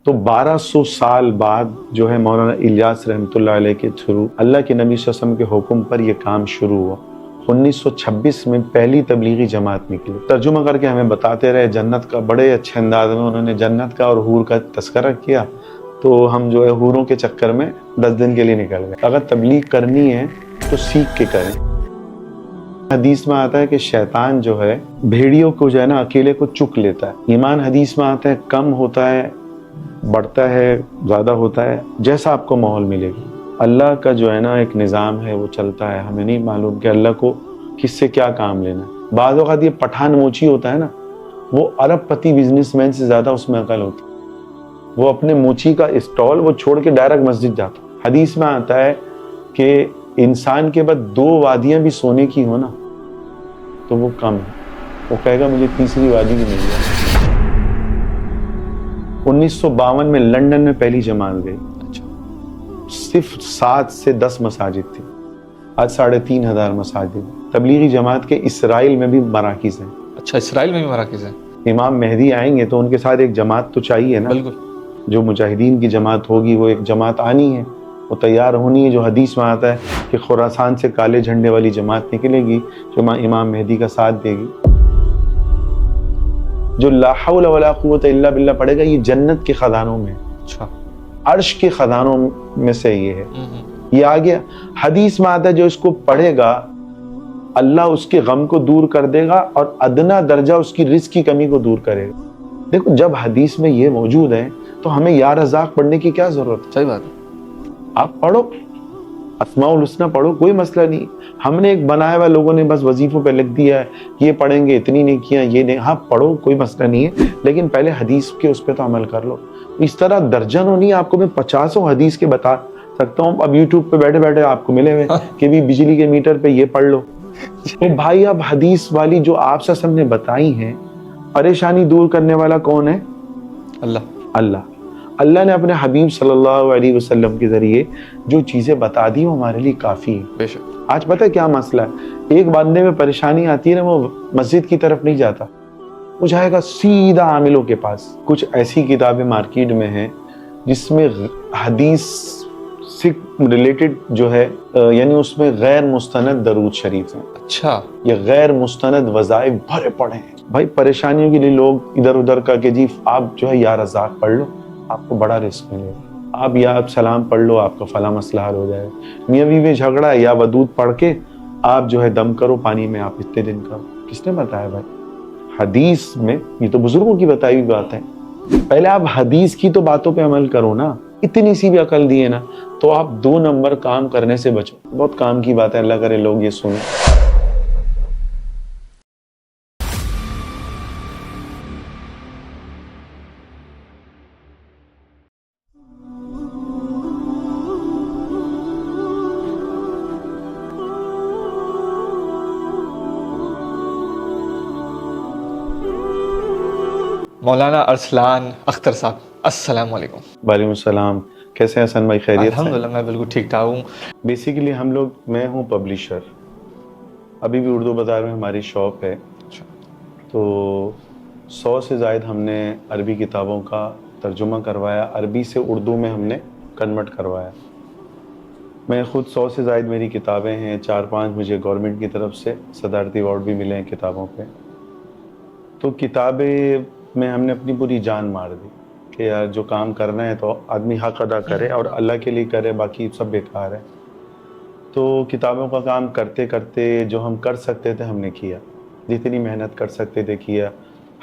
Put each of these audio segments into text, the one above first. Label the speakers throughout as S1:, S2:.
S1: تو 1200 سال بعد جو ہے مولانا الیاس رحمۃ اللہ علیہ کے تھرو اللہ کے نبی صلی اللہ علیہ وسلم کے حکم پر یہ کام شروع ہوا۔ 1926 میں پہلی تبلیغی جماعت نکلی، ترجمہ کر کے ہمیں بتاتے رہے جنت کا، بڑے اچھے انداز میں انہوں نے جنت کا اور حور کا تذکرہ کیا، تو ہم جو ہے حوروں کے چکر میں 10 دن کے لیے نکل گئے۔ اگر تبلیغ کرنی ہے تو سیکھ کے کریں۔ حدیث میں آتا ہے کہ شیطان جو ہے بھیڑیوں کو جو ہے نا اکیلے کو چک لیتا ہے۔ ایمان حدیث میں آتا ہے کم ہوتا ہے، بڑھتا ہے، زیادہ ہوتا ہے، جیسا آپ کو ماحول ملے گا۔ اللہ کا جو ہے نا ایک نظام ہے، وہ چلتا ہے، ہمیں نہیں معلوم کہ اللہ کو کس سے کیا کام لینا ہے۔ بعض اوقات یہ پٹھان موچی ہوتا ہے نا، وہ ارب پتی بزنس مین سے زیادہ اس میں عقل ہوتی ہے۔ وہ اپنے موچی کا اسٹال وہ چھوڑ کے ڈائریکٹ مسجد جاتا۔ حدیث میں آتا ہے کہ انسان کے بعد 2 وادیاں بھی سونے کی ہو نا تو وہ کم ہے، وہ کہے گا مجھے تیسری وادی بھی مل جائے۔ 1952 میں لندن میں پہلی جماعت گئی، صرف 7 سے 10 مساجد تھی، آج 3500 مساجد۔ تبلیغی جماعت کے اسرائیل میں بھی مراکز ہیں۔
S2: اچھا، اسرائیل میں بھی مراکز ہیں؟
S1: امام مہدی آئیں گے تو ان کے ساتھ ایک جماعت تو چاہیے نا،
S2: بالکل۔ جو
S1: جو مجاہدین کی جماعت ہوگی وہ ایک جماعت آنی ہے، وہ تیار ہونی ہے۔ جو حدیث میں آتا ہے کہ خراسان سے کالے جھنڈے والی جماعت نکلے گی جو امام مہدی کا ساتھ دے گی۔ جو لا حول ولا قوت الا باللہ پڑھے گا یہ جنت کے خزانوں میں،
S2: اچھا،
S1: عرش کے خزانوں میں سے یہ ہے۔ یہ آ گیا۔ حدیث میں آتا ہے جو اس کو پڑھے گا اللہ اس کے غم کو دور کر دے گا اور ادنا درجہ اس کی رزق کی کمی کو دور کرے گا۔ دیکھو جب حدیث میں یہ موجود ہے تو ہمیں یا رزاق پڑھنے کی کیا ضرورت ہے؟
S2: صحیح بات ہے۔
S1: آپ پڑھو، اسماء الحسنی پڑھو، کوئی مسئلہ نہیں۔ ہم نے ایک بنایا ہوا، لوگوں نے بس وظیفوں پہ لکھ دیا ہے یہ پڑھیں گے، اتنی نہیں کیا، یہ نہیں۔ ہاں پڑھو، کوئی مسئلہ نہیں ہے، لیکن پہلے حدیث کے اس پہ تو عمل کر لو۔ اس طرح درجنوں نہیں، آپ کو میں 50 حدیث کے بتا سکتا ہوں۔ اب یوٹیوب پہ بیٹھے بیٹھے آپ کو ملے ہوئے کہ بھی بجلی کے میٹر پہ یہ پڑھ لو۔ تو بھائی اب حدیث والی جو آپ سے سب نے بتائی ہیں، پریشانی دور کرنے والا کون ہے؟ اللہ۔ اللہ نے اپنے حبیب صلی اللہ علیہ وسلم کے ذریعے جو چیزیں بتا دی وہ ہمارے لیے کافی ہیں۔
S2: بے شک۔
S1: آج پتہ ہے کیا مسئلہ ہے؟ ایک بندے میں پریشانی آتی ہے نا، وہ مسجد کی طرف نہیں جاتا، وہ جائے گا سیدھا عاملوں کے پاس۔ کچھ ایسی کتابیں مارکیٹ میں ہیں جس میں حدیث سے ریلیٹڈ جو ہے یعنی اس میں غیر مستند درود شریف ہیں۔
S2: اچھا،
S1: یہ غیر مستند وظائف بھرے پڑے ہیں۔ بھائی پریشانیوں کے لیے لوگ ادھر ادھر کا کہ جی آپ جو ہے یا رزاق پڑھ لو، آپ کو بڑا رزق ملے گا۔ آپ یا آپ سلام پڑھ لو، آپ کا فلاں مسئلہ حل ہو جائے گا۔ میاں بیوی میں جھگڑا ہے، یا ودود پڑھ کے آپ جو ہے دم کرو پانی میں، آپ اتنے دن کرو۔ کس نے بتایا بھائی؟ حدیث میں، یہ تو بزرگوں کی بتائی ہوئی بات ہے۔ پہلے آپ حدیث کی تو باتوں پہ عمل کرو نا۔ اتنی سی بھی عقل دیے نا تو آپ 2 نمبر کام کرنے سے بچو۔ بہت کام کی بات ہے، اللہ کرے لوگ یہ سنیں۔
S2: مولانا ارسلان اختر صاحب، السلام علیکم۔
S1: وعلیکم السلام، کیسے ہیں حسن بھائی؟ خیریت سے؟
S2: الحمدللہ میں بالکل ٹھیک ٹھاک ہوں۔
S1: بیسیکلی میں ہوں پبلشر، ابھی بھی اردو بازار میں ہماری شاپ ہے۔ تو 100 سے زائد ہم نے عربی کتابوں کا ترجمہ کروایا، عربی سے اردو میں ہم نے کنورٹ کروایا۔ میں خود 100 سے زائد میری کتابیں ہیں، 4-5 مجھے گورنمنٹ کی طرف سے صدارتی ایوارڈ بھی ملے ہیں کتابوں پہ۔ تو کتابیں میں ہم نے اپنی پوری جان مار دی کہ یار جو کام کرنا ہے تو آدمی حق ادا کرے اور اللہ کے لیے کرے، باقی سب بیکار ہے۔ تو کتابوں کا کام کرتے کرتے جو ہم کر سکتے تھے ہم نے کیا، جتنی محنت کر سکتے تھے کیا۔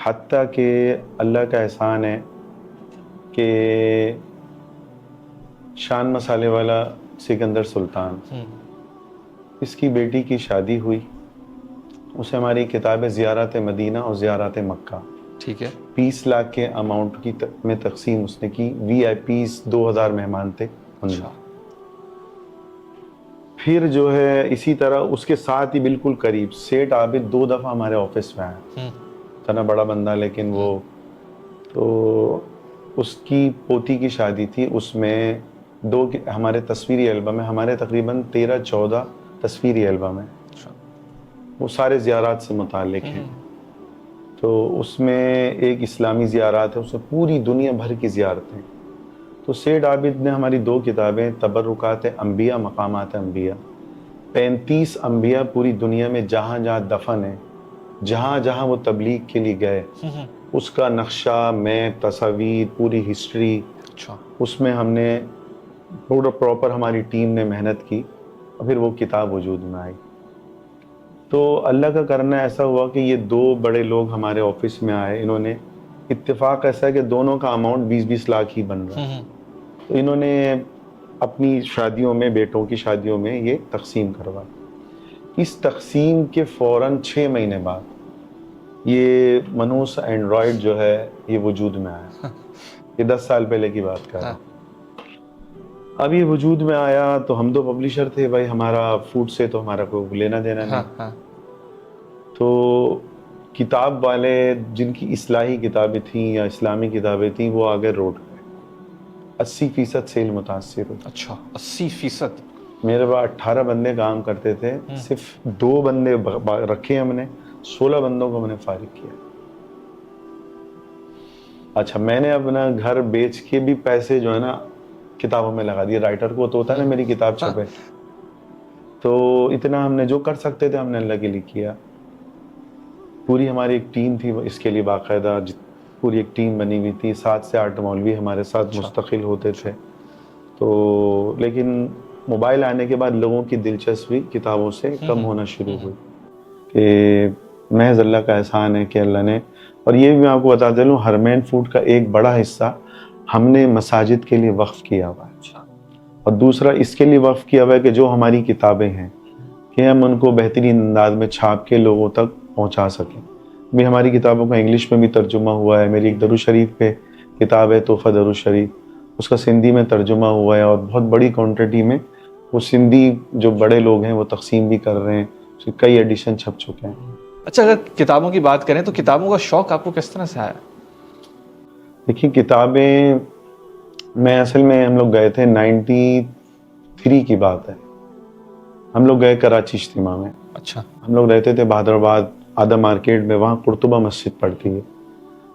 S1: حتیٰ کہ اللہ کا احسان ہے کہ شان مسالے والا سکندر سلطان، اس کی بیٹی کی شادی ہوئی، اسے ہماری کتاب زیارت مدینہ اور زیارت مکہ،
S2: ٹھیک ہے،
S1: 20 لاکھ کے اماؤنٹ کی میں تقسیم اس نے کی۔ وی آئی پیز 2000 مہمان تھے ان میں۔ پھر جو ہے اسی طرح اس کے ساتھ ہی بالکل قریب سیٹ عابد 2 دفعہ ہمارے آفس میں آیا، اتنا بڑا بندہ لیکن وہ، تو اس کی پوتی کی شادی تھی، اس میں 2 ہمارے تصویری البم ہے، ہمارے تقریباً 13-14 تصویری البم ہیں، وہ سارے زیارات سے متعلق ہیں۔ تو اس میں ایک اسلامی زیارات ہے، اس میں پوری دنیا بھر کی زیارتیں. تو سید عابد نے ہماری 2 کتابیں تبرکات انبیاء، مقامات انبیاء، 35 انبیاء پوری دنیا میں جہاں جہاں دفن ہیں، جہاں جہاں وہ تبلیغ کے لیے گئے، اس کا نقشہ، میپ، تصاویر، پوری ہسٹری،
S2: اچھا.
S1: اس میں ہم نے پورا پراپر ہماری ٹیم نے محنت کی اور پھر وہ کتاب وجود میں آئی. تو اللہ کا کرنا ایسا ہوا کہ یہ 2 بڑے لوگ ہمارے آفس میں آئے. انہوں نے اتفاق ایسا ہے کہ دونوں کا اماؤنٹ 20-20 لاکھ ہی بن رہا ہے. تو انہوں نے اپنی شادیوں میں، بیٹوں کی شادیوں میں یہ تقسیم کروا. اس تقسیم کے فوراً 6 مہینے بعد یہ منوس اینڈرائڈ جو ہے یہ وجود میں آیا. یہ 10 سال پہلے کی بات کر رہا ہوں. اب یہ وجود میں آیا تو ہم تو پبلشر تھے بھائی، ہمارا فوڈ سے تو ہمارا کوئی لینا دینا نہیں. تو کتاب والے جن کی اصلاحی کتابیں تھیں یا اسلامی کتابیں تھیں وہ آگے روڈ پہ 80% سیل متاثر ہوئی.
S2: اچھا 80%.
S1: میرے پاس 18 بندے کام کرتے تھے، صرف 2 بندے رکھے ہم نے، 16 بندوں کو میں نے فارغ کیا. اچھا میں نے اپنا گھر بیچ کے بھی پیسے جو ہے نا کتابوں میں لگا دیے. رائٹر کو تو ہوتا ہے نا میری کتاب چھپے. تو اتنا ہم نے جو کر سکتے تھے ہم نے اللہ کے لیے کیا. پوری ہماری ایک ٹیم تھی اس کے لیے باقاعدہ، پوری ایک ٹیم بنی ہوئی تھی. 7 سے 8 مولوی ہمارے ساتھ مستقل ہوتے تھے. تو لیکن موبائل آنے کے بعد لوگوں کی دلچسپی کتابوں سے کم ہونا شروع ہوئی. کہ محض اللہ کا احسان ہے کہ اللہ نے، اور یہ بھی میں آپ کو بتا دے لوں، حرمین فوڈ کا ایک بڑا حصہ ہم نے مساجد کے لیے وقف کیا ہوا ہے، اور دوسرا اس کے لیے وقف کیا ہوا ہے کہ جو ہماری کتابیں ہیں کہ ہم ان کو بہترین انداز میں چھاپ کے لوگوں تک پہنچا سکیں. بھی ہماری کتابوں کا انگلش میں بھی ترجمہ ہوا ہے. میری ایک درود شریف پہ کتاب ہے تحفہ درود شریف، اس کا سندھی میں ترجمہ ہوا ہے، اور بہت بڑی کوانٹٹی میں وہ سندھی جو بڑے لوگ ہیں وہ تقسیم بھی کر رہے ہیں. اس کے کئی ایڈیشن چھپ چکے ہیں.
S2: اچھا اگر کتابوں کی بات کریں تو کتابوں کا شوق آپ کو کس طرح سے آیا؟
S1: دیکھیے کتابیں، میں اصل میں ہم لوگ گئے تھے 93 کی بات ہے. ہم لوگ گئے کراچی اجتماع میں.
S2: اچھا.
S1: ہم لوگ رہتے تھے بہادر آباد آدھا مارکیٹ میں، وہاں قرطبہ مسجد پڑتی ہے.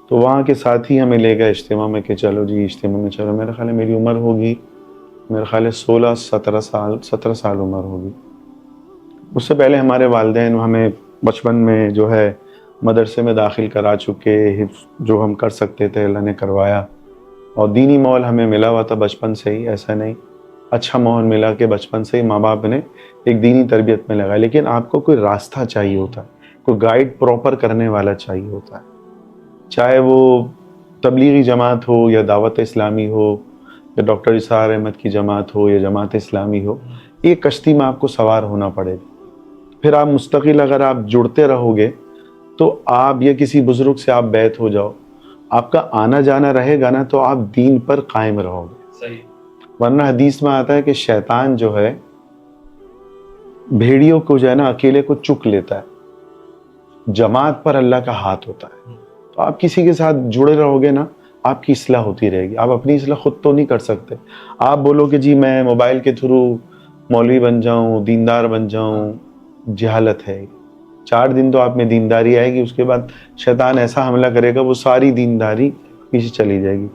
S1: تو وہاں کے ساتھی ہمیں لے گئے اجتماع میں کہ چلو جی اجتماع میں چلو. میرا خیال ہے میری عمر ہوگی، میرا خیال ہے 17 سال عمر ہوگی. اس سے پہلے ہمارے والدین ہمیں بچپن میں جو ہے مدرسے میں داخل کرا چکے، جو ہم کر سکتے تھے اللہ نے کروایا. اور دینی ماحول ہمیں ملا ہوا تھا بچپن سے ہی، ایسا نہیں، اچھا ماحول ملا کہ بچپن سے ہی ماں باپ نے ایک دینی تربیت میں لگایا. لیکن آپ کو کوئی راستہ چاہیے ہوتا ہے، کوئی گائیڈ پراپر کرنے والا چاہیے ہوتا ہے. چاہے وہ تبلیغی جماعت ہو یا دعوت اسلامی ہو یا ڈاکٹر اسحاق احمد کی جماعت ہو یا جماعت اسلامی ہو، یہ کشتی میں آپ کو سوار ہونا پڑے گا. پھر آپ مستقل اگر آپ جڑتے رہو گے تو آپ یا کسی بزرگ سے آپ بیعت ہو جاؤ، آپ کا آنا جانا رہے گا نا تو آپ دین پر قائم رہو گے.
S2: صحیح.
S1: ورنہ حدیث میں آتا ہے کہ شیطان جو ہے بھیڑیوں کو جو ہے نا اکیلے کو چک لیتا ہے، جماعت پر اللہ کا ہاتھ ہوتا ہے. تو آپ کسی کے ساتھ جڑے رہو گے نا آپ کی اصلاح ہوتی رہے گی. آپ اپنی اصلاح خود تو نہیں کر سکتے. آپ بولو کہ جی میں موبائل کے تھرو مولوی بن جاؤں، دیندار بن جاؤں، جہالت ہے. 4 دن تو آپ میں دینداری آئے گی، اس کے بعد شیطان ایسا حملہ کرے گا وہ ساری دینداری پیچھے چلی جائے گی.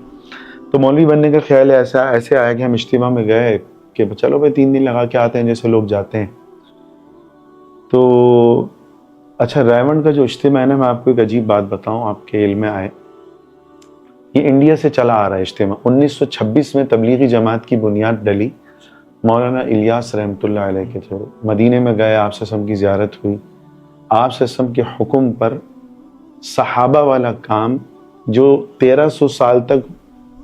S1: تو مولوی بننے کا خیال ایسے آیا کہ ہم اجتماع میں گئے کہ چلو بھائی 3 دن لگا کے آتے ہیں جیسے لوگ جاتے ہیں. تو اچھا ریونڈ کا جو اجتماع ہے نا، میں آپ کو ایک عجیب بات بتاؤں آپ کے علم میں آئے. یہ انڈیا سے چلا آ رہا ہے اجتماع. 1926 میں تبلیغی جماعت کی بنیاد ڈلی مولانا الیاس رحمۃ اللہ علیہ کے تھرو. مدینے میں گئے، آپ صلی اللہ علیہ وسلم کی زیارت ہوئی. آپ صلی اللہ علیہ وسلم کے حکم پر صحابہ والا کام جو 1300 سال تک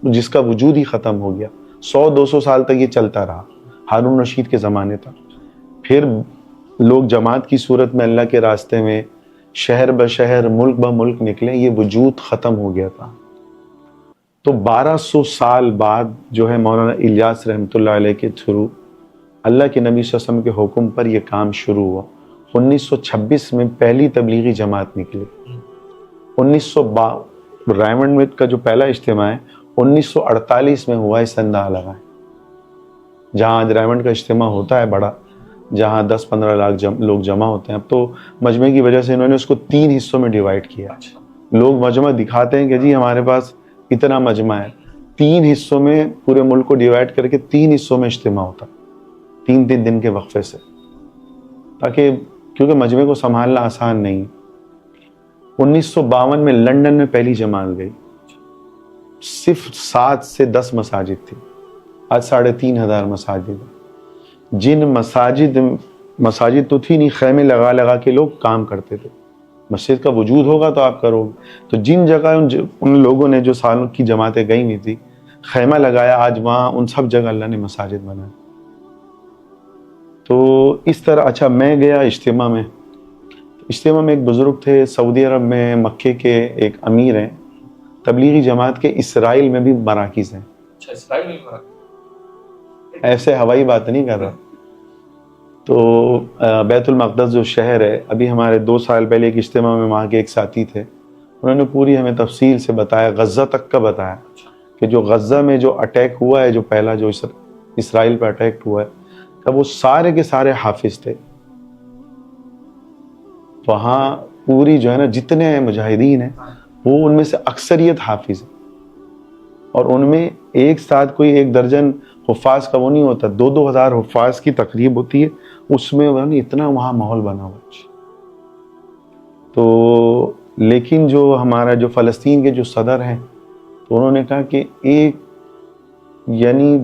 S1: جس کا وجود ہی ختم ہو گیا، 100-200 سال تک یہ چلتا رہا ہارون رشید کے زمانے تک. پھر لوگ جماعت کی صورت میں اللہ کے راستے میں شہر بشہر ملک بملک نکلے، یہ وجود ختم ہو گیا تھا. تو 1200 سال بعد جو ہے مولانا الیاس رحمۃ اللہ علیہ کے تھرو اللہ کے نبی صلی اللہ علیہ وسلم کے حکم پر یہ کام شروع ہوا. 1926 میں پہلی تبلیغی جماعت نکلی. 1922 ریونڈ میں کا جو پہلا اجتماع ہے 1948 میں ہوا ہے سندھا لگائے، جہاں آج ریونڈ کا اجتماع ہوتا ہے بڑا، جہاں 10-15 لاکھ لوگ جمع ہوتے ہیں. اب تو مجمع کی وجہ سے انہوں نے اس کو 3 حصوں میں ڈیوائیڈ کیا. لوگ مجمع دکھاتے ہیں کہ جی ہمارے پاس اتنا مجمع ہے، 3 حصوں میں پورے ملک کو ڈیوائڈ کر کے 3 حصوں میں اجتماع ہوتا، 3 دن کے وقفے سے، تاکہ کیونکہ مجمع کو سنبھالنا آسان نہیں۔ 1952 میں لنڈن میں پہلی جماعت گئی، صرف 7 سے 10 مساجد تھی، آج 3500 مساجد ہیں۔ جن مساجد تو تھی نہیں، خیمے لگا لگا کے لوگ کام کرتے تھے۔ مسجد کا وجود ہوگا تو آپ کرو گے، تو جن جگہ ان لوگوں نے جو سالوں کی جماعتیں گئی نہیں تھی خیمہ لگایا، آج وہاں ان سب جگہ اللہ نے مساجد بنائے۔ تو اس طرح اچھا میں گیا اجتماع میں ایک بزرگ تھے سعودی عرب میں، مکے کے ایک امیر ہیں، تبلیغی جماعت کے اسرائیل میں بھی مراکز ہیں۔
S2: اچھا، اسرائیل میں
S1: ایسے ہوائی بات نہیں کر رہا۔ تو بیت المقدس جو شہر ہے، ابھی ہمارے 2 سال پہلے ایک اجتماع میں وہاں کے ایک ساتھی تھے، انہوں نے پوری ہمیں تفصیل سے بتایا، غزہ تک کا بتایا کہ جو غزہ میں جو اٹیک ہوا ہے، جو پہلا جو اسرائیل پہ اٹیک ہوا ہے، کہ وہ سارے کے سارے حافظ تھے۔ وہاں پوری جو ہے نا جتنے مجاہدین ہیں وہ ان میں سے اکثریت حافظ ہیں، اور ان میں ایک ساتھ کوئی 1 درجن حفاظ کا وہ نہیں ہوتا، 2-2 ہزار حفاظ کی تقریب ہوتی ہے، اس میں اتنا وہاں ماحول بنا ہوا۔ تو لیکن جو ہمارا جو فلسطین کے جو صدر ہیں، تو انہوں نے کہا کہ ایک یعنی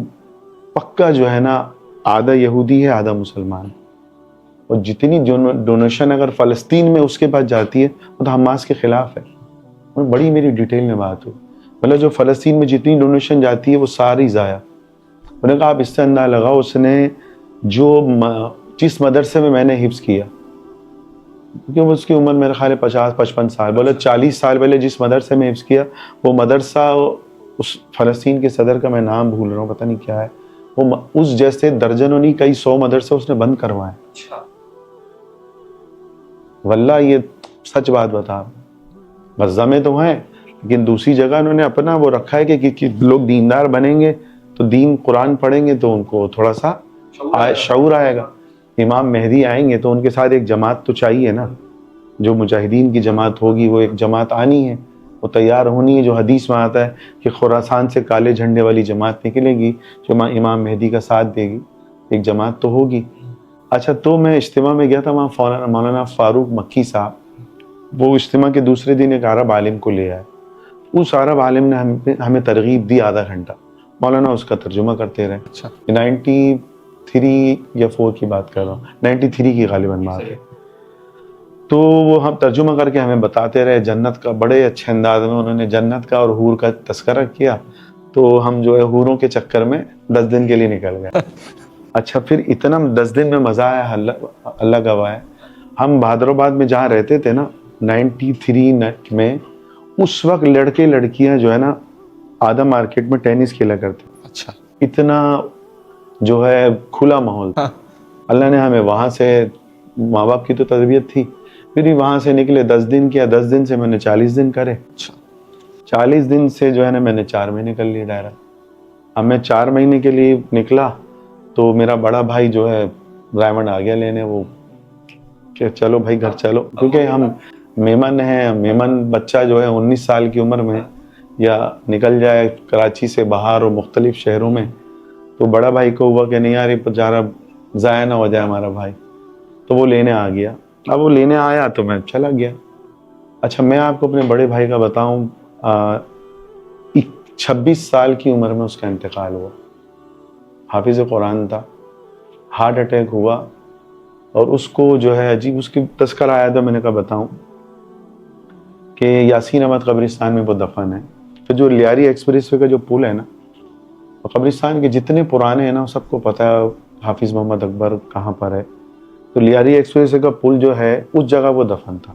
S1: پکا جو ہے نا آدھا یہودی ہے آدھا مسلمان، اور جتنی ڈونیشن اگر فلسطین میں اس کے پاس جاتی ہے وہ تو حماس کے خلاف ہے۔ بڑی میری ڈیٹیل میں بات ہوئی، مطلب جو فلسطین میں جتنی ڈونیشن جاتی ہے وہ ساری ضائع۔ انہوں نے کہا آپ اس سے اندازہ لگاؤ، اس نے جس مدرسے میں نے حفظ کیا، کیونکہ اس کی عمر میرے خیال ہے 50-55 سال، بولے 40 سال پہلے جس مدرسے میں حفظ کیا، وہ مدرسہ اس فلسطین کے صدر کا میں نام بھول رہا ہوں، پتہ نہیں کیا ہے، وہ اس جیسے درجنوں نہیں کئی 100 مدرسے اس نے بند کروائے۔ واللہ یہ سچ بات بتا، غزہ میں تو ہیں لیکن دوسری جگہ انہوں نے اپنا وہ رکھا ہے کہ لوگ دیندار بنیں گے تو دین قرآن پڑھیں گے تو ان کو تھوڑا سا شعور آئے گا۔ امام مہدی آئیں گے تو ان کے ساتھ ایک جماعت تو چاہیے نا، جو مجاہدین کی جماعت ہوگی وہ ایک جماعت آنی ہے، وہ تیار ہونی ہے، جو حدیث میں آتا ہے کہ خراسان سے کالے جھنڈے والی جماعت نکلے گی جو امام مہدی کا ساتھ دے گی، ایک جماعت تو ہوگی۔ اچھا، تو میں اجتماع میں گیا تھا، وہاں مولانا فاروق مکی صاحب، وہ اجتماع کے دوسرے دن ایک عرب عالم کو لے آئے، اس عرب عالم نے ہمیں ترغیب دی آدھا گھنٹہ، مولانا اس کا ترجمہ کرتے رہے۔
S2: اچھا،
S1: 93 یا 4 کی بات کر رہا ہوں، 93 کی غالباً بات ہے۔ تو وہ ہم ترجمہ کر کے ہمیں بتاتے رہے جنت کا، بڑے اچھے انداز میں انہوں نے جنت کا اور حور کا تذکرہ کیا، تو ہم جو ہے حوروں کے چکر میں 10 دن کے لیے نکل گئے۔ اچھا، پھر اتنا 10 دن میں مزہ آیا، اللہ گواہ ہے۔ ہم بہادر آباد میں جہاں رہتے تھے نا 93 میں، اس وقت لڑکے لڑکیاں جو ہے نا آدھا مارکیٹ میں ٹینس کھیلا کرتے،
S2: اچھا،
S1: اتنا جو ہے کھلا ماحول تھا۔ اللہ نے ہمیں وہاں سے، ماں باپ کی تو تربیت تھی، پھر وہاں سے نکلے، 10 دن کیا، 10 دن سے میں نے 40 دن کرے، 40 دن سے جو ہے نا میں نے 4 مہینے کر لیے دائرہ۔ اب میں 4 مہینے کے لیے نکلا تو میرا بڑا بھائی جو ہے ڈرائیور آ گیا لینے، وہ کہ چلو بھائی گھر چلو، کیونکہ ہم میمن ہیں، میمن بچہ جو ہے 19 سال کی عمر میں یا نکل جائے کراچی سے باہر اور مختلف شہروں میں، تو بڑا بھائی کو ہوا کہ نہیں یار یہ جارا ضائع نہ ہو جائے ہمارا بھائی، تو وہ لینے آ گیا۔ اب وہ لینے آیا تو میں چلا گیا۔ اچھا، میں آپ کو اپنے بڑے بھائی کا بتاؤں، 26 سال کی عمر میں اس کا انتقال ہوا، حافظ قرآن تھا، ہارٹ اٹیک ہوا، اور اس کو جو ہے عجیب، اس کی تذکرہ آیا تھا، میں نے کہا بتاؤں کہ یاسین احمد قبرستان میں وہ دفن ہے۔ تو جو لیاری ایکسپریس وے کا جو پل ہے نا، قبرستان کے جتنے پرانے ہیں نا سب کو پتہ ہے حافظ محمد اکبر کہاں پر ہے، تو لیاری ایکسپریس وے کا پل جو ہے اس جگہ وہ دفن تھا۔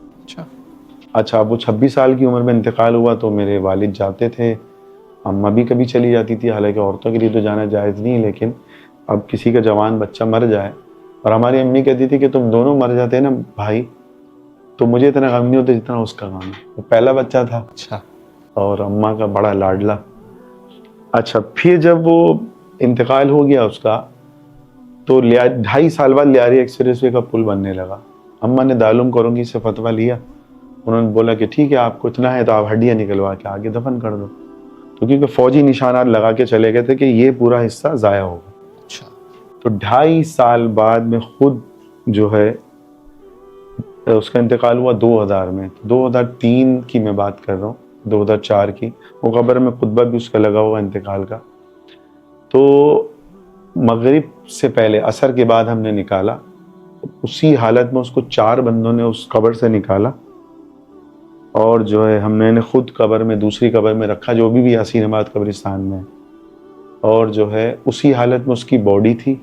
S1: اچھا، وہ 26 سال کی عمر میں انتقال ہوا، تو میرے والد جاتے تھے، اماں بھی کبھی چلی جاتی تھی، حالانکہ عورتوں کے لیے تو جانا جائز نہیں، لیکن اب کسی کا جوان بچہ مر جائے، اور ہماری امی کہتی تھی کہ تم دونوں مر جاتے نا بھائی تو مجھے اتنا غم نہیں ہوتا جتنا اس کا غم ہے، وہ پہلا بچہ تھا۔
S2: اچھا،
S1: اور اماں کا بڑا لاڈلا۔ اچھا، پھر جب وہ انتقال ہو گیا اس کا، تو 2.5 سال بعد لیاری ایکسپریس وے کا پل بننے لگا۔ اماں نے دارالعلوم کرونگی سے فتویٰ لیا انہوں نے بولا کہ ٹھیک ہے آپ کو اتنا ہے تو آپ ہڈیاں نکلوا کے آگے دفن کر دو. تو کیونکہ فوجی نشانات لگا کے چلے گئے تھے کہ یہ پورا حصہ ضائع ہوگا.
S2: اچھا.
S1: تو 2.5 سال بعد میں خود جو ہے اس کا انتقال ہوا 2000 میں. 2003 کی میں بات کر رہا ہوں, 2004 کی. وہ قبر میں خطبہ بھی اس کا لگا ہوا انتقال کا. تو مغرب سے پہلے عصر کے بعد ہم نے نکالا. اسی حالت میں اس کو 4 بندوں نے اس قبر سے نکالا, اور جو ہے ہم نے خود قبر میں دوسری قبر میں رکھا جو بھی یاسین آباد قبرستان میں, اور جو ہے اسی حالت میں اس کی باڈی تھی.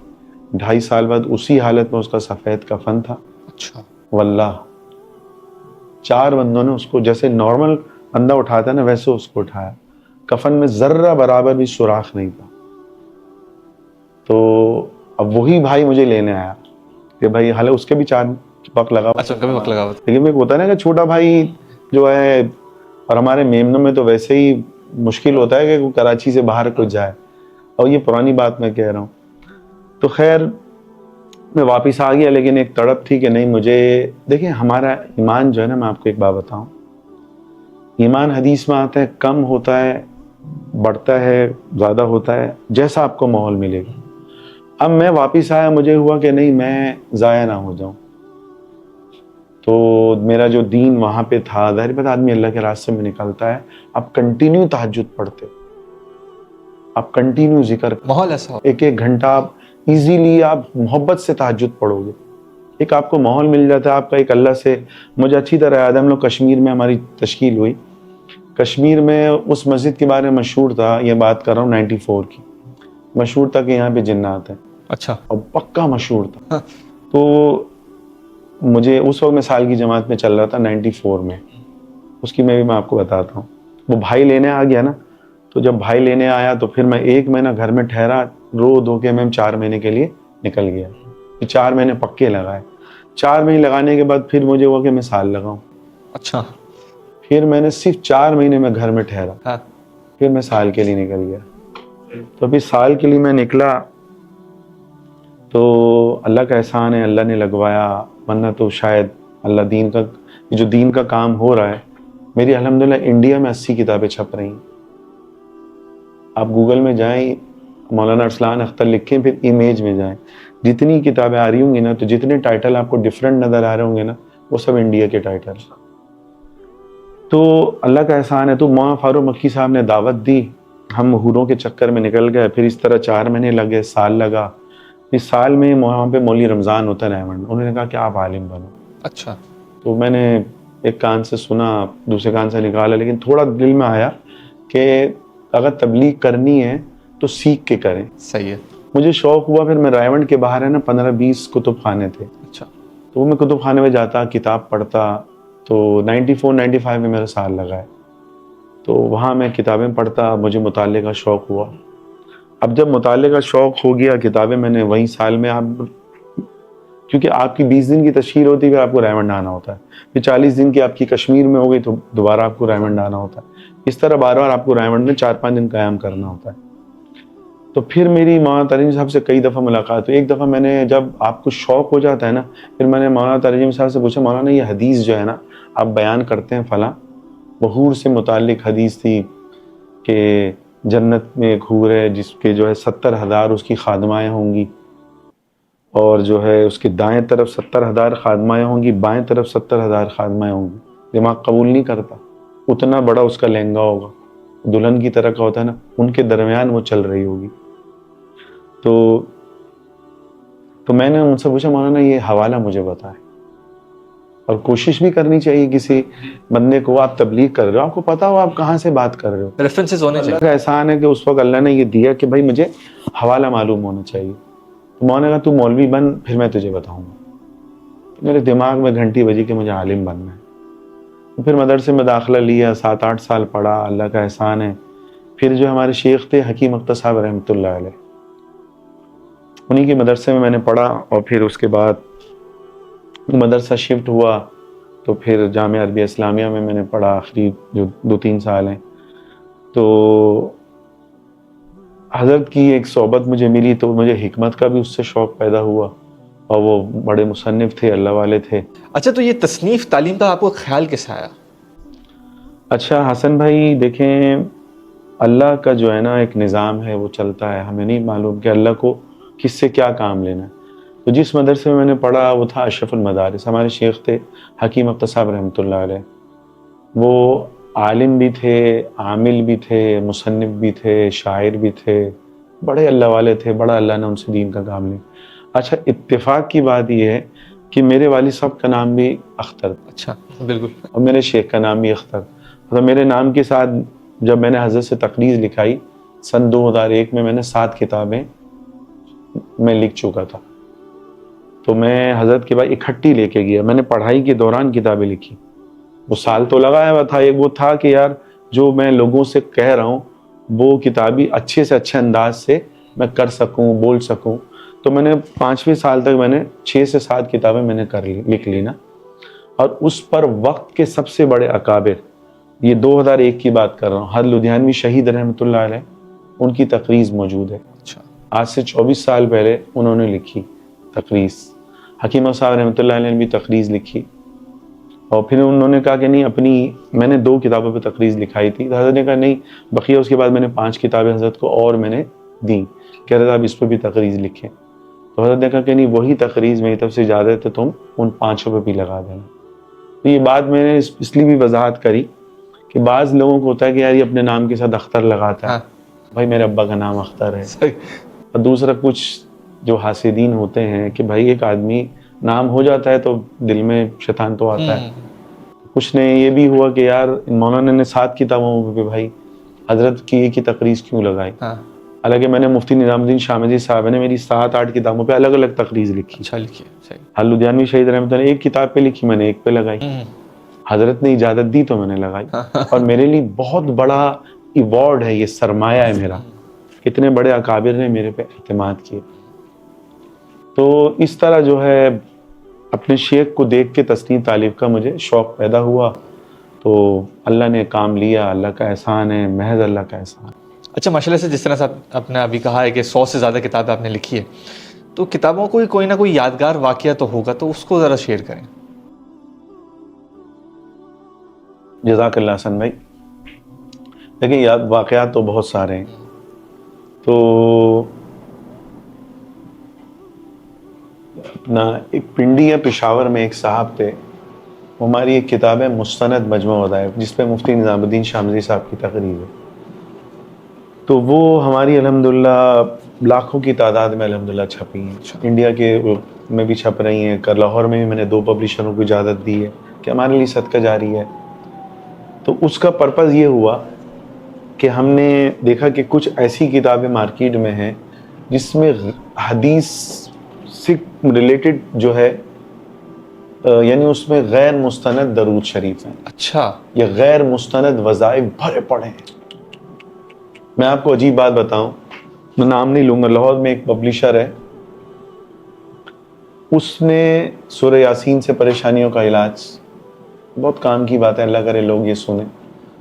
S1: 2.5 سال بعد اسی حالت میں اس کا سفید کفن تھا.
S2: اچھا.
S1: واللہ 4 بندوں نے اس کو جیسے نارمل بندہ اٹھاتا ہے نا ویسے اس کو اٹھایا. کفن میں ذرہ برابر بھی سوراخ نہیں تھا. تو اب وہی بھائی مجھے لینے آیا کہ بھائی حالانکہ اس کے بھی 4 وقت لگا.
S2: اچھا, کبھی وقت لگا ہوا تھا.
S1: لیکن ایک ہوتا ہے نا کہ چھوٹا بھائی جو ہے, اور ہمارے میمنوں میں تو ویسے ہی مشکل ہوتا ہے کہ وہ کراچی سے باہر کچھ جائے, اور یہ پرانی بات میں کہہ رہا ہوں. تو خیر میں واپس آ گیا, لیکن ایک تڑپ تھی کہ نہیں مجھے, دیکھیں ہمارا ایمان جو ہے نا, میں آپ کو ایک بات بتاؤں, ایمان حدیث میں آتا ہے کم ہوتا ہے, بڑھتا ہے, زیادہ ہوتا ہے, جیسا آپ کو ماحول ملے گا. اب میں واپس آیا, مجھے ہوا کہ نہیں میں ضائع نہ ہو جاؤں. تو میرا جو دین وہاں پہ تھا, ظاہر بات آدمی اللہ کے راستے میں نکلتا ہے, آپ کنٹینیو تہجد پڑھتے, آپ کنٹینیو ذکر,
S2: ماحول ایسا ہو.
S1: 1 گھنٹہ آپ ایزیلی آپ محبت سے تہجد پڑھو گے, ایک آپ کو ماحول مل جاتا ہے آپ کا ایک اللہ سے. مجھے اچھی طرح یاد ہے, ہم لوگ کشمیر میں ہماری تشکیل ہوئی. کشمیر میں اس مسجد کے بارے میں مشہور تھا, یہ بات کر رہا ہوں 94 کی, مشہور تھا کہ یہاں پہ جنات ہیں.
S2: اچھا.
S1: اور پکا مشہور تھا. تو مجھے اس وقت میں سال کی جماعت میں چل رہا تھا 94 میں, اس کی میں آپ کو بتاتا ہوں. وہ بھائی لینے آ گیا نا, تو جب بھائی لینے آیا تو پھر میں 1 مہینہ گھر میں ٹھہرا, رو دھو کے میں 4 مہینے کے لیے نکل گیا. 4 مہینے پکے لگائے. 4 مہینے لگانے کے بعد پھر مجھے ہوا کہ میں سال لگاؤں.
S2: اچھا.
S1: پھر میں نے صرف 4 مہینے میں گھر میں ٹھہرا,
S2: ہاں.
S1: پھر میں سال کے لیے نکل گیا. تو ابھی سال کے لیے میں نکلا تو اللہ کا احسان ہے, اللہ نے لگوایا, ورنہ تو شاید اللہ دین کا جو دین کا کام ہو رہا ہے. میری الحمدللہ انڈیا میں 80 کتابیں چھپ رہی ہیں. آپ گوگل میں جائیں, مولانا ارسلان اختر لکھیں, پھر امیج میں جائیں, جتنی کتابیں آ رہی ہوں گی نا, تو جتنے ٹائٹل آپ کو ڈفرینٹ نظر آ رہے ہوں گے نا, وہ سب انڈیا کے ٹائٹل. تو اللہ کا احسان ہے. تو مولانا فاروق مکی صاحب نے دعوت دی, ہم حوروں کے چکر میں نکل گئے. پھر اس طرح 4 مہینے لگے, سال لگا. اس سال میں وہاں پہ مولوی رمضان ہوتا ہے ریمنڈ, انہوں نے کہا کہ آپ عالم بنو.
S2: اچھا.
S1: تو میں نے ایک کان سے سنا, دوسرے کان سے نکالا, لیکن تھوڑا دل میں آیا کہ اگر تبلیغ کرنی ہے تو سیکھ کے کریں.
S2: صحیح ہے.
S1: مجھے شوق ہوا, پھر میں رائیونڈ کے باہر ہے نا 15-20 کتب خانے تھے.
S2: اچھا.
S1: تو میں کتب خانے میں جاتا, کتاب پڑھتا. تو 94-95 میں میرا سال لگا ہے. تو وہاں میں کتابیں پڑھتا, مجھے مطالعے کا شوق ہوا. اب جب مطالعے کا شوق ہو گیا, کتابیں میں نے وہیں سال میں, آپ کیونکہ آپ کی 20 دن کی تشکیل ہوتی ہے, پھر آپ کو رائیونڈ آنا ہوتا ہے. پھر 40 دن کی آپ کی کشمیر میں ہو گئی تو دوبارہ آپ کو رائیونڈ آنا ہوتا ہے. اس طرح بار بار آپ کو رائیونڈ میں 4-5 دن قیام کرنا ہوتا ہے. تو پھر میری مولانا ترجم صاحب سے کئی دفعہ ملاقات ہوئی. ایک دفعہ میں نے, جب آپ کو شوق ہو جاتا ہے نا, پھر میں نے مولانا ترجم صاحب سے پوچھا, مولانا یہ حدیث جو ہے نا آپ بیان کرتے ہیں فلاں, وہ حور سے متعلق حدیث تھی کہ جنت میں ایک حور ہے جس کے جو ہے 70,000 اس کی خادمائیں ہوں گی, اور جو ہے اس کے دائیں طرف 70,000 خادمائیں ہوں گی, بائیں طرف 70,000 خادمائیں ہوں گی. دماغ قبول نہیں کرتا, اتنا بڑا اس کا لہنگا ہوگا, دلہن کی طرح کا ہوتا ہے نا, ان کے درمیان وہ چل رہی ہوگی. تو میں نے ان سے پوچھا, مولانا یہ حوالہ مجھے بتائیں. اور کوشش بھی کرنی چاہیے کسی بندے کو, آپ تبلیغ کر رہے ہو, آپ کو پتا ہو آپ کہاں سے بات کر رہے ہو.
S2: ریفرنسز ہونے
S1: اللہ
S2: چاہیے.
S1: کا احسان ہے کہ اس وقت اللہ نے یہ دیا کہ بھائی مجھے حوالہ معلوم ہونا چاہیے. تو میں نے کہا تو مولوی بن, پھر میں تجھے بتاؤں گا. میرے دماغ میں گھنٹی بجی کہ مجھے عالم بننا ہے. پھر مدرسے میں داخلہ لیا, 7-8 سال پڑھا, اللہ کا احسان ہے. پھر جو ہمارے شیخ تھے حکیم اختر صاحب رحمۃ اللہ علیہ, انہی کے مدرسے میں نے پڑھا. اور پھر اس کے بعد مدرسہ شفٹ ہوا, تو پھر جامعہ عربیہ اسلامیہ میں نے پڑھا آخری جو 2-3 سال ہیں. تو حضرت کی ایک صحبت مجھے ملی, تو مجھے حکمت کا بھی اس سے شوق پیدا ہوا. اور وہ بڑے مصنف تھے، اللہ والے تھے۔
S2: اچھا، تو یہ تصنیف تعلیم کا آپ کو خیال کیسے آیا؟
S1: اچھا حسن بھائی دیکھیں، اللہ کا جو ہے نا ایک نظام ہے، وہ چلتا ہے، ہمیں نہیں معلوم کہ اللہ کو کس سے کیا کام لینا ہے۔ تو جس مدرسے میں میں نے پڑھا وہ تھا اشرف المدارس، ہمارے شیخ تھے حکیم اختر صاحب رحمۃ اللہ علیہ۔ وہ عالم بھی تھے، عامل بھی تھے، مصنف بھی تھے، شاعر بھی تھے، بڑے اللہ والے تھے، بڑا اللہ نے ان سے دین کا کام لیا۔ اچھا اتفاق کی بات یہ ہے کہ میرے والد صاحب کا نام بھی اختر تھا
S2: اچھا، بالکل۔
S1: اور میرے شیخ کا نام بھی اختر، تو میرے نام کے ساتھ جب میں نے حضرت سے تقریر لکھائی سن 2001 میں نے 7 کتابیں میں لکھ چکا تھا۔ تو میں حضرت کے بعد اکٹھی لے کے گیا، میں نے پڑھائی کے دوران کتابیں لکھی، وہ سال تو لگایا ہوا تھا۔ ایک وہ تھا کہ یار جو میں لوگوں سے کہہ رہا ہوں وہ کتابی اچھے سے اچھے انداز سے میں کر سکوں، بول سکوں۔ تو میں نے 5ویں سال تک میں نے 6 سے 7 کتابیں میں نے لکھ لی نا۔ اور اس پر وقت کے سب سے بڑے اکابر، یہ 2001 کی بات کر رہا ہوں، ہر لدھیانوی شہید رحمۃ اللہ علیہ، ان کی تقریض موجود ہے۔
S2: اچھا،
S1: آج سے 24 سال پہلے انہوں نے لکھی تقریض۔ حکیم صاحب رحمۃ اللہ علیہ نے بھی تقریض لکھی، اور پھر انہوں نے کہا کہ نہیں اپنی، میں نے 2 کتابوں پہ تقریض لکھائی تھی، تو حضرت نے کہا نہیں بقیہ، اس کے بعد میں نے 5 کتابیں حضرت کو اور میں نے دیں، کہہ رہے تھے آپ اس پہ بھی تقریض لکھیں۔ تو حضرت نے کہا کہ نہیں وہی تقریض میری طرف سے زیادہ ہے تو تم ان 5 پہ بھی لگا دینا۔ تو یہ بات میں نے اس لیے بھی وضاحت کری کہ بعض لوگوں کو ہوتا ہے کہ یار یہ اپنے نام کے ساتھ اختر لگاتا ہے، بھائی میرے ابا کا نام اختر ہے۔ اور دوسرا کچھ جو حاسدین ہوتے ہیں کہ بھائی ایک آدمی نام ہو جاتا ہے تو دل میں شیطان تو آتا ہے۔ کچھ نے یہ بھی ہوا کہ یار مولانا نے 7 کتابوں پہ بھائی حضرت کی ایک ہی تقریض کیوں لگائی؟ حالانکہ میں نے مفتی نظام الدین شاہ مجید صاحب نے میری 7-8 کتابوں پہ الگ الگ تقریض لکھی۔
S2: اچھا لکھی، صحیح۔
S1: ہر لدھیانوی شہید رحمۃ اللہ نے ایک کتاب پہ لکھی، میں نے ایک پہ لگائی، حضرت نے اجازت دی تو میں نے لگائی۔ اور میرے لیے بہت بڑا ایوارڈ ہے، یہ سرمایہ ہے میرا، کتنے بڑے اکابر نے میرے پہ اعتماد کیے۔ تو اس طرح جو ہے اپنے شیخ کو دیکھ کے تصنیف تعلیف کا مجھے شوق پیدا ہوا، تو اللہ نے کام لیا، اللہ کا احسان ہے، محض اللہ کا احسان۔
S2: اچھا، ماشاءاللہ سے جس طرح سے آپ نے ابھی کہا ہے کہ 100 سے زیادہ کتابیں آپ نے لکھی ہے، تو کتابوں کو کوئی نہ کوئی یادگار واقعہ تو ہوگا، تو اس کو ذرا شیئر کریں۔
S1: جزاک اللہ حسن بھائی، دیکھیں واقعات تو بہت سارے ہیں۔ تو اپنا ایک پنڈی یا پشاور میں ایک صاحب تھے، ہماری ایک کتاب ہے مستند مجموع وظائف، جس پہ مفتی نظام الدین شاہ مجید صاحب کی تقریر ہے۔ تو وہ ہماری الحمدللہ لاکھوں کی تعداد میں الحمدللہ چھپی ہیں، انڈیا کے میں بھی چھپ رہی ہیں، لاہور میں بھی میں نے 2 پبلشروں کو اجازت دی ہے کہ ہمارے لیے صدقہ جاری ہے۔ تو اس کا پرپز یہ ہوا کہ ہم نے دیکھا کہ کچھ ایسی کتابیں مارکیٹ میں ہیں جس میں حدیث سے ریلیٹڈ جو ہے، یعنی اس میں غیر مستند درود شریف ہیں،
S2: اچھا،
S1: یہ غیر مستند وظائف بھرے پڑے ہیں۔ میں آپ کو عجیب بات بتاؤں، میں نام نہیں لوں گا، لاہور میں ایک پبلشر ہے، اس نے سورہ یاسین سے پریشانیوں کا علاج، بہت کام کی بات ہے، اللہ کرے لوگ یہ سنیں،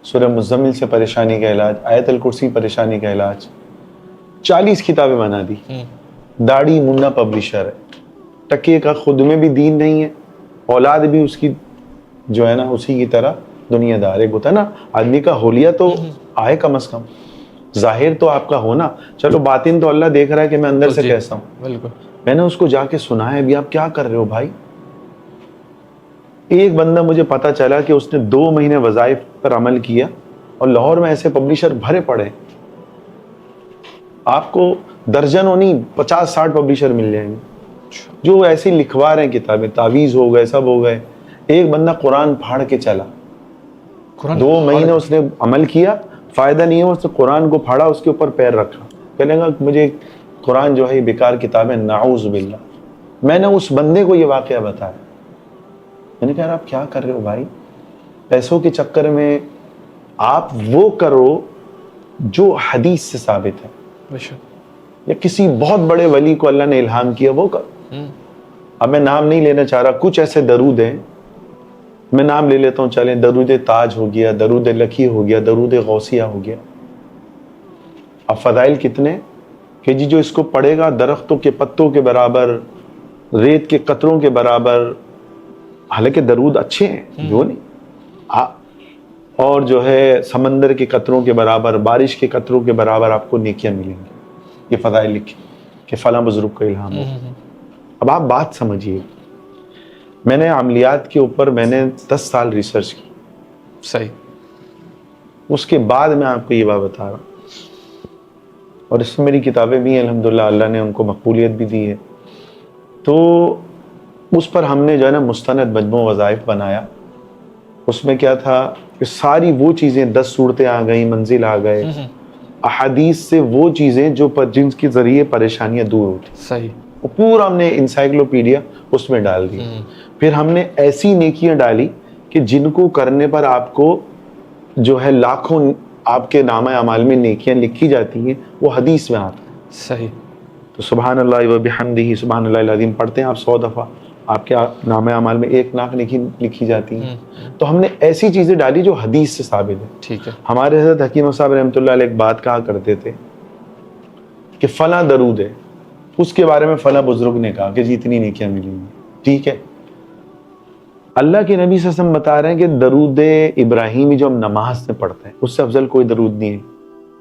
S1: سورہ مزمل سے پریشانی کا علاج، آیت الکرسی پریشانی کا علاج، 40 کتابیں بنا دی۔ داڑھی منڈا پبلشر ہے، ٹکے کا خود میں بھی دین نہیں ہے، اولاد بھی اس کی جو ہے نا اسی کی طرح دنیا دار ہے۔ ہوتا ہے نا آدمی کا حلیہ تو آئے کم از کم، ظاہر تو آپ کا ہونا، چلو باطن تو اللہ دیکھ رہا ہے کہ میں اندر سے کیسا ہوں۔
S2: بالکل۔
S1: میں نے اس کو جا کے سنا ہے، ابھی آپ کیا کر رہے ہو بھائی؟ ایک بندہ مجھے پتا چلا کہ اس نے 2 مہینے وظائف پر عمل کیا، اور لاہور میں ایسے پبلشر بھرے پڑے، آپ کو درجنوں نہیں 50-60 پبلشر مل جائیں گے جو ایسے لکھوا رہے ہیں کتابیں، تعویذ ہو گئے، سب ہو گئے۔ ایک بندہ قرآن پھاڑ کے چلا، 2 مہینے اس نے عمل کیا، فائدہ نہیں ہوا، اس نے قرآن کو پھاڑا، اس کے اوپر پیر رکھا، کہنے لگا مجھے قرآن جو ہے یہ بیکار کتاب ہے، نعوذ باللہ۔ میں نے اس بندے کو یہ واقعہ بتایا، میں نے کہا آپ کیا کر رہے ہو بھائی؟ پیسوں کے چکر میں آپ وہ کرو جو حدیث سے ثابت ہے، یا کسی بہت بڑے ولی کو اللہ نے الہام کیا وہ کرو۔ اب میں نام نہیں لینا چاہ رہا، کچھ ایسے درود ہیں، میں نام لے لیتا ہوں، چلیں، درود تاج ہو گیا، درود لکی ہو گیا، درود غوثیہ ہو گیا۔ اب فضائل کتنے کہ جو اس کو پڑھے گا درختوں کے پتوں کے برابر ریت کے قطروں کے برابر، حالانکہ درود اچھے ہیں جو نہیں، اور جو ہے سمندر کے قطروں کے برابر، بارش کے قطروں کے برابر آپ کو نیکیاں ملیں گی. یہ فضائل لکھے کہ فلاں بزرگ کو الہام ہو. اب آپ بات سمجھیے، میں نے عملیات کے اوپر میں نے 10 سال ریسرچ کی.
S2: صحیح.
S1: اس کے بعد میں آپ کو یہ بات بتا رہا ہوں، اور اس میں میری کتابیں بھی ہیں الحمدللہ، اللہ نے ان کو مقبولیت بھی دی ہے. تو اس پر ہم نے جو ہے نا مستند مجموع وظائف بنایا. اس میں کیا تھا کہ ساری وہ چیزیں، 10 صورتیں آ گئیں، منزل آ گئے، احادیث سے وہ چیزیں جو جن کے ذریعے پریشانیاں دور ہوتی.
S2: صحیح.
S1: وہ پورا ہم نے انسائکلوپیڈیا اس میں ڈال دی. پھر ہم نے ایسی نیکیاں ڈالی کہ جن کو کرنے پر آپ کو جو ہے لاکھوں آپ کے نامہ اعمال میں نیکیاں لکھی جاتی ہیں، وہ حدیث میں آتا ہے.
S2: صحیح.
S1: تو سبحان اللہ و بحمدہ سبحان اللہ العظیم پڑھتے ہیں آپ 100 دفعہ، آپ کے نامہ اعمال میں 1 لاکھ نیکی لکھی جاتی ہیں. تو ہم نے ایسی چیزیں ڈالی جو حدیث سے ثابت ہے.
S2: ٹھیک ہے.
S1: ہمارے حضرت حکیم صاحب رحمۃ اللہ علیہ ایک بات کہا کرتے تھے کہ فلاں درود ہے، اس کے بارے میں فلاں بزرگ نے کہا کہ جی اتنی نیکیاں ملیں گی. ٹھیک ہے، اللہ کے نبی صلی اللہ علیہ وسلم بتا رہے ہیں کہ درود ابراہیمی جو ہم نماز میں پڑھتے ہیں اس سے افضل کوئی درود نہیں ہے،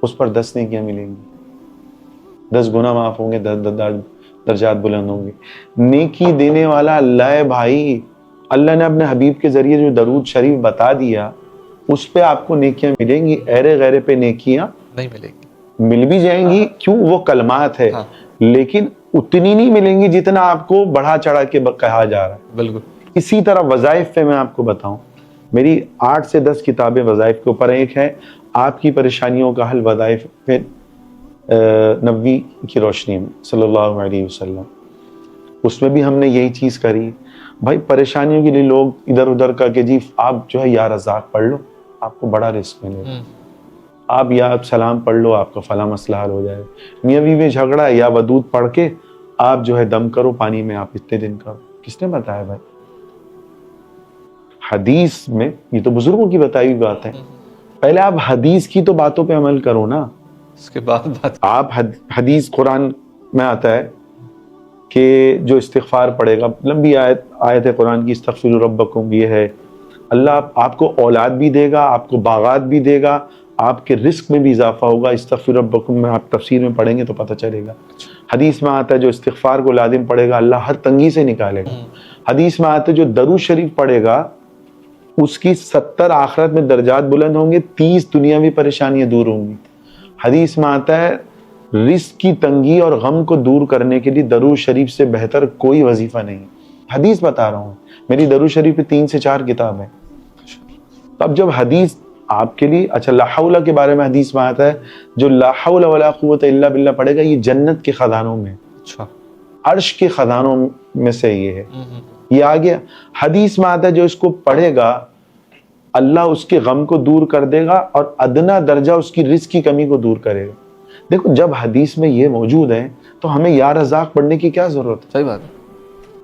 S1: اس پر 10 نیکیاں ملیں گی، 10 گناہ معاف ہوں گے، 10 درجات بلند ہوں گے. نیکی دینے والا اللہ ہے بھائی. اللہ نے اپنے حبیب کے ذریعے جو درود شریف بتا دیا اس پہ آپ کو نیکیاں ملیں گی. ایرے غیرے پہ نیکیاں
S2: نہیں ملیں گی.
S1: مل بھی جائیں گی، کیوں؟ وہ کلمات ہے، لیکن اتنی نہیں ملیں گی جتنا آپ کو بڑھا چڑھا کے کہا جا رہا ہے.
S2: بالکل.
S1: اسی طرح وظائف پہ میں آپ کو بتاؤں، میری 8 سے 10 کتابیں وظائف کے اوپر. ایک ہے آپ کی پریشانیوں کا حل وظائف پہ نبوی کی روشنی میں صلی اللہ علیہ وسلم. اس میں بھی ہم نے یہی چیز کری. بھائی پریشانیوں کے لیے لوگ ادھر ادھر کا کہ جی آپ جو ہے یا رزاق پڑھ لو آپ کو بڑا رزق ملے گا، آپ یا سلام پڑھ لو آپ کا فلاں مسئلہ حل ہو جائے گا. میاں بیوی میں جھگڑا ہے، یا ودود پڑھ کے آپ جو ہے دم کرو پانی میں، آپ اتنے دن کرو. کس نے بتایا بھائی؟ حدیث میں، یہ تو بزرگوں کی بتائی ہوئی بات ہے. پہلے آپ حدیث کی تو باتوں پہ عمل کرو نا،
S2: اس کے بعد بات.
S1: آپ حدیث قرآن میں آتا ہے کہ جو استغفار پڑھے گا، لمبی آیت ہے قرآن کی، استغفروا ربکم، یہ ہے اللہ آپ کو اولاد بھی دے گا، آپ کو باغات بھی دے گا، آپ کے رزق میں بھی اضافہ ہوگا. استغفروا ربکم میں آپ تفسیر میں پڑھیں گے تو پتہ چلے گا. حدیث میں آتا ہے جو استغفار کو لازم پڑھے گا اللہ ہر تنگی سے نکالے گا. حدیث میں آتا ہے جو درود شریف پڑھے گا اس کی 70 آخرت میں درجات بلند ہوں گے، 30 دنیاوی پریشانیاں دور ہوں گی. حدیث میں آتا ہے رزق کی تنگی اور غم کو دور کرنے کے لیے درود شریف سے بہتر کوئی وظیفہ نہیں. حدیث بتا رہا ہوں، میری درود شریف پہ 3 سے 4 کتاب ہیں. اب جب حدیث آپ کے لیے، اچھا لا حول کے بارے میں حدیث میں آتا ہے جو لا حول ولا قوت الا باللہ پڑھے گا یہ جنت کے خزانوں میں،
S2: اچھا
S1: عرش کے خزانوں میں سے یہ ہے. یہ آ گیا. حدیث میں آتا ہے جو اس کو پڑھے گا اللہ اس کے غم کو دور کر دے گا اور ادنا درجہ اس کی رزق کی کمی کو دور کرے گا. دیکھو جب حدیث میں یہ موجود ہے تو ہمیں یا رزاق پڑھنے کی کیا ضرورت ہے؟
S2: صحیح بات ہے.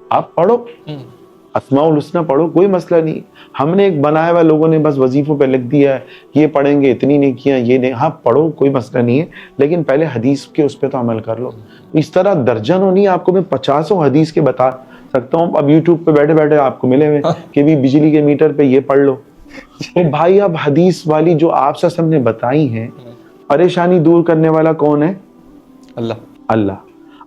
S1: آپ پڑھو، اسماء الحسنی پڑھو، کوئی مسئلہ نہیں. ہم نے ایک بنایا ہوا، لوگوں نے بس وظیفوں پہ لکھ دیا ہے یہ پڑھیں گے اتنی نیکیاں، یہ نہیں. ہاں پڑھو کوئی مسئلہ نہیں ہے، لیکن پہلے حدیث کے اس پہ تو عمل کر لو. اس طرح درجنوں نہیں، آپ کو میں 50 حدیث کے بتا سکتا ہوں. اب یوٹیوب پہ بیٹھے بیٹھے آپ کو ملے ہوئے کہ بھی بجلی کے میٹر پہ یہ پڑھ لو. بھائی اب حدیث والی جو آپ سے سب نے بتائی ہیں، پریشانی دور کرنے والا کون ہے؟ اللہ.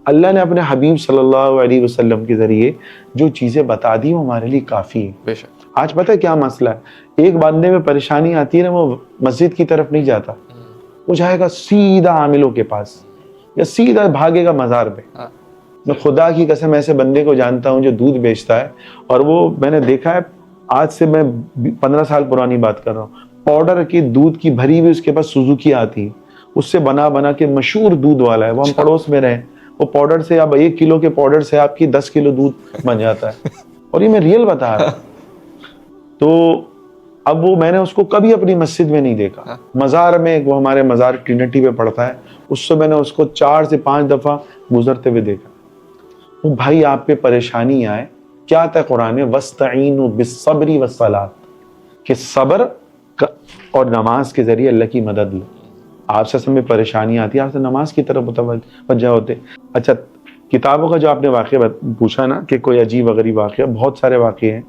S1: اللہ نے اپنے حبیب صلی اللہ علیہ وسلم کے ذریعے جو چیزیں بتا دی وہ ہمارے لیے کافی ہے.
S2: بے شک.
S1: آج پتہ ہے کیا مسئلہ ہے؟ ایک بندے میں پریشانی آتی ہے نا، وہ مسجد کی طرف نہیں جاتا، وہ جائے گا سیدھا عاملوں کے پاس یا سیدھا بھاگے گا مزار پہ. میں خدا کی قسم ایسے بندے کو جانتا ہوں جو دودھ بیچتا ہے، اور وہ میں نے دیکھا ہے، آج سے میں 15 سال پرانی بات کر رہا ہوں، پاؤڈر کی دودھ کی بھری ہوئی اس کے پاس سوزوکی آتی ہے، اس سے بنا کے مشہور دودھ والا ہے، وہ ہم پڑوس میں رہے. وہ پاؤڈر سے اب 1 کلو کے پاؤڈر سے آپ کی 10 کلو دودھ بن جاتا ہے. اور یہ میں ریئل بتا رہا ہوں. تو اب وہ میں نے اس کو کبھی اپنی مسجد میں نہیں دیکھا. مزار میں، وہ ہمارے مزار ٹرینٹی پہ پڑتا ہے، اس سے میں نے اس کو 4 سے 5 دفعہ گزرتے ہوئے دیکھا. وہ بھائی آپ پہ پریشانی آئے، کیا آتا ہے قرآن میں؟ وَاسْتَعِينُوا بِالصَّبْرِ وَالصَّلَاةِ، کہ صبر اور نماز کے ذریعے اللہ کی مدد لو. آپ سے میں پریشانی آتی ہے، آپ سے نماز کی طرف متوجہ ہوتے. اچھا کتابوں کا جو آپ نے واقعہ پوچھا نا کہ کوئی عجیب و غریب واقعہ، بہت سارے واقعے ہیں.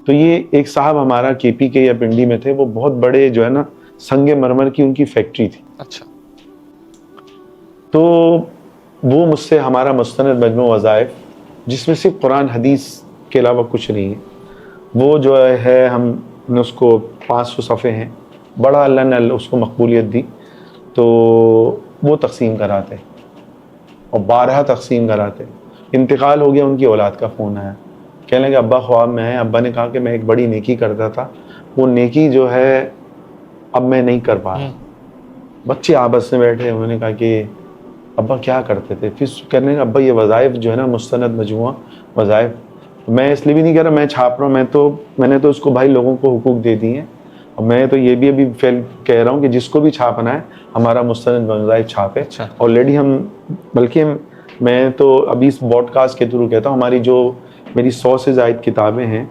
S1: تو یہ ایک صاحب ہمارا کے پی کے یا پنڈی میں تھے، وہ بہت بڑے جو ہے نا سنگ مرمر کی ان کی فیکٹری تھی.
S2: اچھا.
S1: تو وہ مجھ سے ہمارا مستند مجموع وظائف، جس میں صرف قرآن حدیث کے علاوہ کچھ نہیں ہے، وہ جو ہے ہم نے اس کو 500 صفحے ہیں، بڑا اللہ نے اس کو مقبولیت دی، تو وہ تقسیم کراتے اور 12 تقسیم کراتے. انتقال ہو گیا، ان کی اولاد کا فون آیا، کہنے لگے ابا خواب میں ہے. ابا نے کہا کہ میں ایک بڑی نیکی کرتا تھا، وہ نیکی جو ہے اب میں نہیں کر پا رہا. بچے آپس میں بیٹھے، انہوں نے کہا کہ ابا کیا کرتے تھے؟ پھر کہنے لگے ابا یہ وظائف جو ہے نا مستند مجموعہ وظائف، میں اس لیے بھی نہیں کہہ رہا میں چھاپ رہا ہوں، میں نے تو اس کو بھائی لوگوں کو حقوق دے دی ہیں، اور میں تو یہ بھی ابھی کہہ رہا ہوں کہ جس کو بھی چھاپنا ہے ہمارا مستند وظائف چھاپے. آلریڈی ہم، بلکہ میں تو ابھی اس براڈ کاسٹ کے تھرو کہتا ہوں، ہماری جو میری 100 سے زائد کتابیں ہیں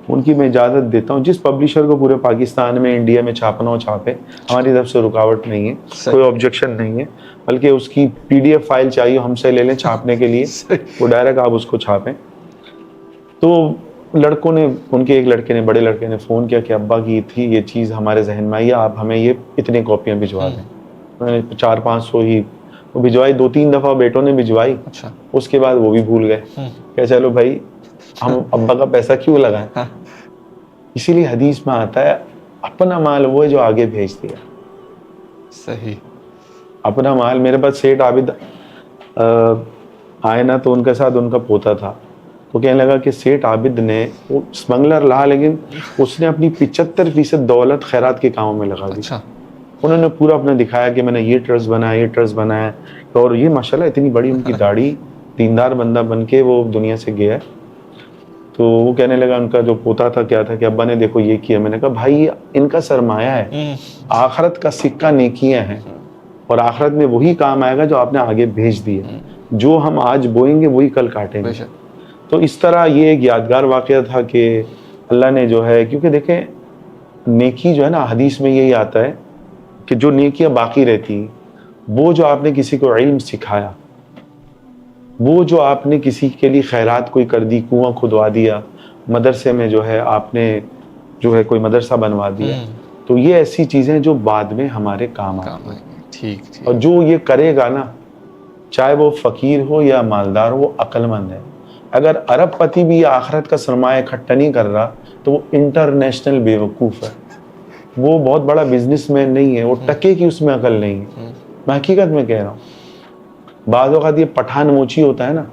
S1: ان کی میں اجازت دیتا ہوں، جس پبلشر کو پورے پاکستان میں انڈیا میں چھاپنا ہو چھاپے، ہماری طرف سے رکاوٹ نہیں ہے، کوئی آبجیکشن نہیں ہے. بلکہ اس کی PDF فائل چاہیے ہم سے لے لیں چھاپنے کے لیے، وہ ڈائریکٹ آپ اس کو چھاپیں. تو لڑکوں نے، ان کے ایک لڑکے نے، بڑے لڑکے نے فون کیا کہ ابا کی تھی یہ چیز ہمارے ذہن میں آئی ہے، آپ ہمیں یہ اتنی کاپیاں بھجوا دیں. میں نے 400-500 ہی وہ بھجوائی، 2-3 دفعہ بیٹوں نے بھجوائی. اس کے بعد وہ بھی بھول گئے کہ چلو بھائی ہم ابا کا پیسہ کیوں لگائیں. اسی لیے حدیث میں آتا ہے اپنا مال وہ ہے جو آگے بھیج دیا.
S2: صحیح.
S1: اپنا مال، میرے پاس سیٹھ عابد آئے نا، تو ان کے ساتھ ان کا پوتا تھا، تو کہنے لگا کہ سیٹھ عابد نے، وہ اسمگلر رہا لیکن اس نے اپنی 75% دولت خیرات کے کاموں میں لگا دی. انہوں نے پورا اپنا دکھایا کہ میں نے یہ ٹرسٹ بنایا، یہ ٹرسٹ بنایا، اور یہ ماشاءاللہ اتنی بڑی ان کی داڑھی، دیندار بندہ بن کے وہ دنیا سے گیا. تو وہ کہنے لگا ان کا جو پوتا تھا کیا تھا کہ ابا نے دیکھو یہ کیا. میں نے کہا بھائی ان کا سرمایہ ہے، آخرت کا سکہ نیکیاں ہیں، اور آخرت میں وہی کام آئے گا جو آپ نے آگے بھیج دیے. جو ہم آج بوئیں گے وہی کل کاٹیں گے. تو اس طرح یہ ایک یادگار واقعہ تھا کہ اللہ نے جو ہے، کیونکہ دیکھیں نیکی جو ہے نا، حدیث میں یہی آتا ہے کہ جو نیکیاں باقی رہتی، وہ جو آپ نے کسی کو علم سکھایا، وہ جو آپ نے کسی کے لیے خیرات کوئی کر دی، کنواں کھدوا دیا، مدرسے میں جو ہے آپ نے جو ہے کوئی مدرسہ بنوا دیا، تو یہ ایسی چیزیں جو بعد میں ہمارے کام آتی ہیں. اور جو یہ کرے گا نا، چاہے وہ فقیر ہو یا مالدار ہو، وہ عقل مند ہے. اگر ارب پتی بھی آخرت کا سرمایہ اکٹھا نہیں کر رہا تو وہ انٹرنیشنل بیوقوف ہے، وہ بہت بڑا بزنس مین نہیں ہے، وہ ٹکے کی اس میں عقل نہیں ہے. میں حقیقت میں کہہ رہا ہوں، بعض اوقات یہ پٹھان موچی ہوتا ہے نا،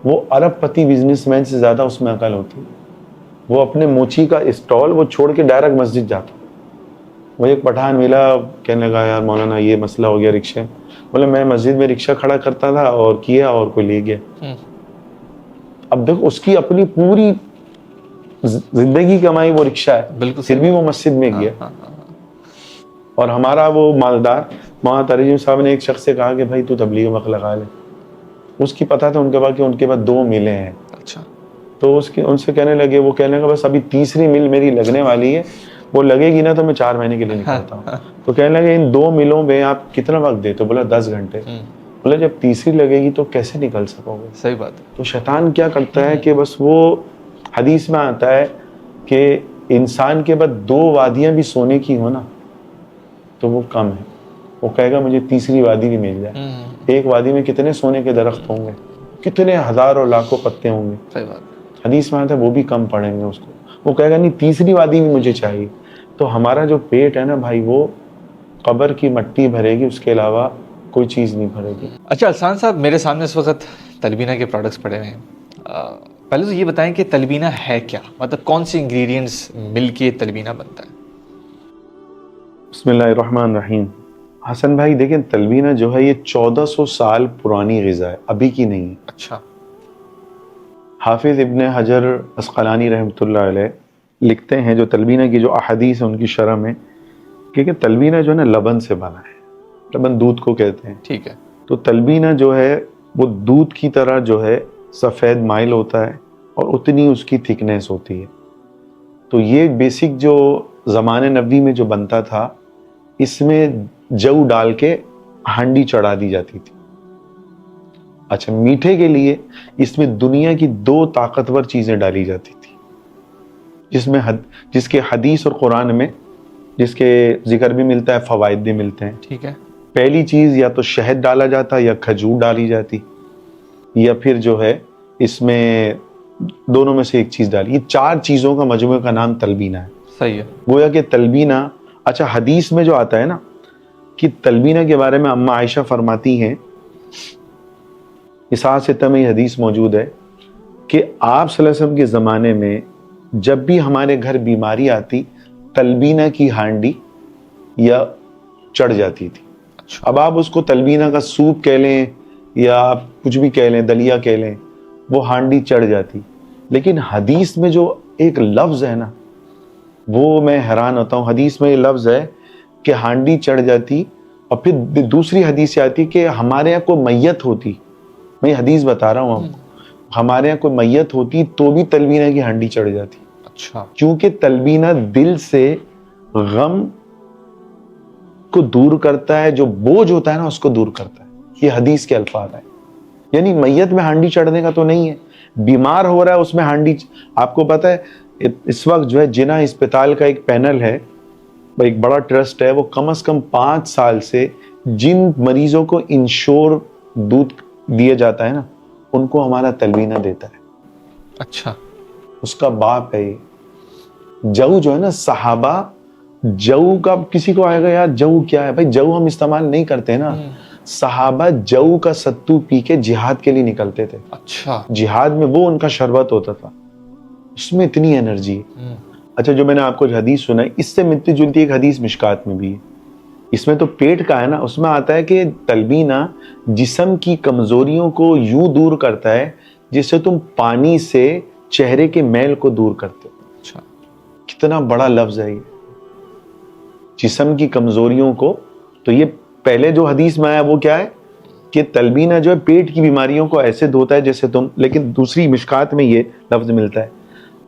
S1: وہ ارب پتی بزنس مین سے زیادہ اس میں عقل ہوتی ہے. وہ اپنے موچی کا اسٹال وہ چھوڑ کے ڈائریکٹ مسجد جاتا. وہ ایک پٹھان ملا، کہنے لگا یار مولانا یہ مسئلہ ہو گیا رکشے، بولے میں مسجد میں رکشہ کھڑا کرتا تھا اور کیا اور کوئی لے گیا. اب دیکھ اس کی اپنی پوری زندگی کمائی وہ رکشہ ہے، پھر بھی وہ مسجد میں گیا. اور ہمارا وہ مالدار مولانا ترجم صاحب نے ایک شخص سے کہا کہ بھائی تو تبلیغ وقت لگا لے. اس کی پتہ تھا ان کے بعد کہ ان کے بعد 2 ملیں ہیں. تو ان سے کہنے لگے، وہ کہنے لگا بس ابھی تیسری مل میری لگنے والی ہے، وہ لگے گی نا تو میں 4 مہینے کے لیے نکلتا ہوں. تو کہنے لگے ان 2 ملوں میں آپ کتنا وقت دیتے ہو؟ بولا 10 گھنٹے. بولا جب تیسری لگے گی تو کیسے نکل سکو گے؟
S2: صحیح بات ہے.
S1: تو شیطان کیا کرتا ہے کہ بس وہ حدیث میں آتا ہے کہ انسان کے بعد 2 وادیاں بھی سونے کی ہو نا تو وہ کم ہے. وہ کہے گا مجھے تیسری وادی بھی مل جائے. ایک وادی میں کتنے سونے کے درخت ہوں گے، کتنے ہزاروں لاکھوں پتے ہوں گے.
S2: صحیح بات.
S1: حدیث میں آتا ہے وہ بھی کم پڑیں گے اس کو. وہ کہے گا نہیں تیسری وادی بھی مجھے چاہیے. تو ہمارا جو پیٹ ہے نا بھائی، وہ قبر کی مٹی بھرے گی، اس کے علاوہ کوئی چیز نہیں بھرے گی.
S2: اچھا السان صاحب، میرے سامنے اس وقت تلبینہ کے پروڈکٹس پڑے ہوئے ہیں. پہلے تو یہ بتائیں کہ تلبینہ ہے کیا، مطلب کون سی انگریڈینٹس مل کے تلبینہ بنتا ہے؟
S1: بسم اللہ الرحمن الرحیم. حسن بھائی دیکھیں، تلبینہ جو ہے یہ 1400 سال پرانی غذا ہے، ابھی کی نہیں ہے.
S2: اچھا.
S1: حافظ ابن حجر عسقلانی رحمۃ اللہ علیہ لکھتے ہیں جو تلبینہ کی جو احادیث ہیں ان کی شرح میں، کہ تلبینہ جو ہے نا لبن سے بنا ہے. لبن دودھ کو کہتے ہیں.
S2: ٹھیک ہے.
S1: تو تلبینہ جو ہے وہ دودھ کی طرح جو ہے سفید مائل ہوتا ہے اور اتنی اس کی تھکنیس ہوتی ہے. تو یہ بیسک جو زمانے نبوی میں جو بنتا تھا، اس میں جو ڈال کے ہانڈی چڑھا دی جاتی تھی. اچھا میٹھے کے لیے اس میں دنیا کی 2 طاقتور چیزیں ڈالی جاتی تھی، جس کے حدیث اور قرآن میں جس کے ذکر بھی ملتا ہے، فوائد بھی ملتے ہیں.
S2: ٹھیک ہے.
S1: پہلی چیز یا تو شہد ڈالا جاتا یا کھجور ڈالی جاتی، یا پھر جو ہے اس میں دونوں میں سے ایک چیز ڈالی. یہ 4 چیزوں کا مجموعے کا نام تلبینہ ہے.
S2: صحیح ہے.
S1: گویا کہ تلبینہ، اچھا حدیث میں جو آتا ہے نا کہ تلبینہ کے بارے میں اما عائشہ فرماتی ہیں، اسحاق ستہ میں یہ حدیث موجود ہے کہ آپ صلی اللہ علیہ وسلم کے زمانے میں جب بھی ہمارے گھر بیماری آتی تلبینہ کی ہانڈی یا چڑھ جاتی تھی. اب آپ اس کو تلبینہ کا سوپ کہہ لیں یا آپ کچھ بھی کہہ لیں، دلیا کہہ لیں، وہ ہانڈی چڑھ جاتی. لیکن حدیث میں جو ایک لفظ ہے نا وہ میں حیران ہوتا ہوں. حدیث میں یہ لفظ ہے کہ ہانڈی چڑھ جاتی، اور پھر دوسری حدیث آتی کہ ہمارے یہاں کوئی میت ہوتی، میں یہ حدیث بتا رہا ہوں آپ کو، ہمارے یہاں کوئی میت ہوتی تو بھی تلبینہ کی ہانڈی چڑھ جاتی.
S2: اچھا.
S1: کیونکہ تلبینہ دل سے غم کو دور کرتا ہے، جو بوجھ ہوتا ہے نا اس کو دور کرتا ہے. یہ حدیث کے الفاظ ہیں. یعنی میت میں ہانڈی چڑھنے کا تو نہیں ہے، بیمار ہو رہا ہے اس میں ہانڈی. آپ کو پتہ ہے اس وقت جو ہے جناح اسپتال کا ایک پینل ہے، ایک بڑا ٹرسٹ ہے، وہ کم از کم 5 سال سے جن مریضوں کو انشور دودھ دیا جاتا ہے نا ان کو ہمارا تلبینہ دیتا ہے.
S2: اچھا.
S1: اس کا باپ ہے یہ. جو ہے نا صحابہ، جو کا کسی کو آئے گا یار جو کیا ہے، بھائی جو ہم استعمال نہیں کرتے نا. صحابہ جو کا ستو پی کے جہاد کے لیے نکلتے تھے.
S2: اچھا.
S1: جہاد میں وہ ان کا شربت ہوتا تھا، اس میں اتنی انرجی ہے. اچھا جو میں نے آپ کو حدیث سنائی اس سے ملتی جلتی ایک حدیث مشکات میں بھی ہے. اس میں تو پیٹ کا ہے نا، اس میں آتا ہے کہ تلبینہ جسم کی کمزوریوں کو یوں دور کرتا ہے جس سے تم پانی سے چہرے کے میل کو دور کرتے ہو.
S2: اچھا.
S1: کتنا بڑا لفظ ہے یہ، جسم کی کمزوریوں کو. تو یہ پہلے جو حدیث میں آیا وہ کیا ہے کہ تلبینہ جو ہے پیٹ کی بیماریوں کو ایسے دھوتا ہے جیسے تم، لیکن دوسری مشکات میں یہ لفظ ملتا ہے.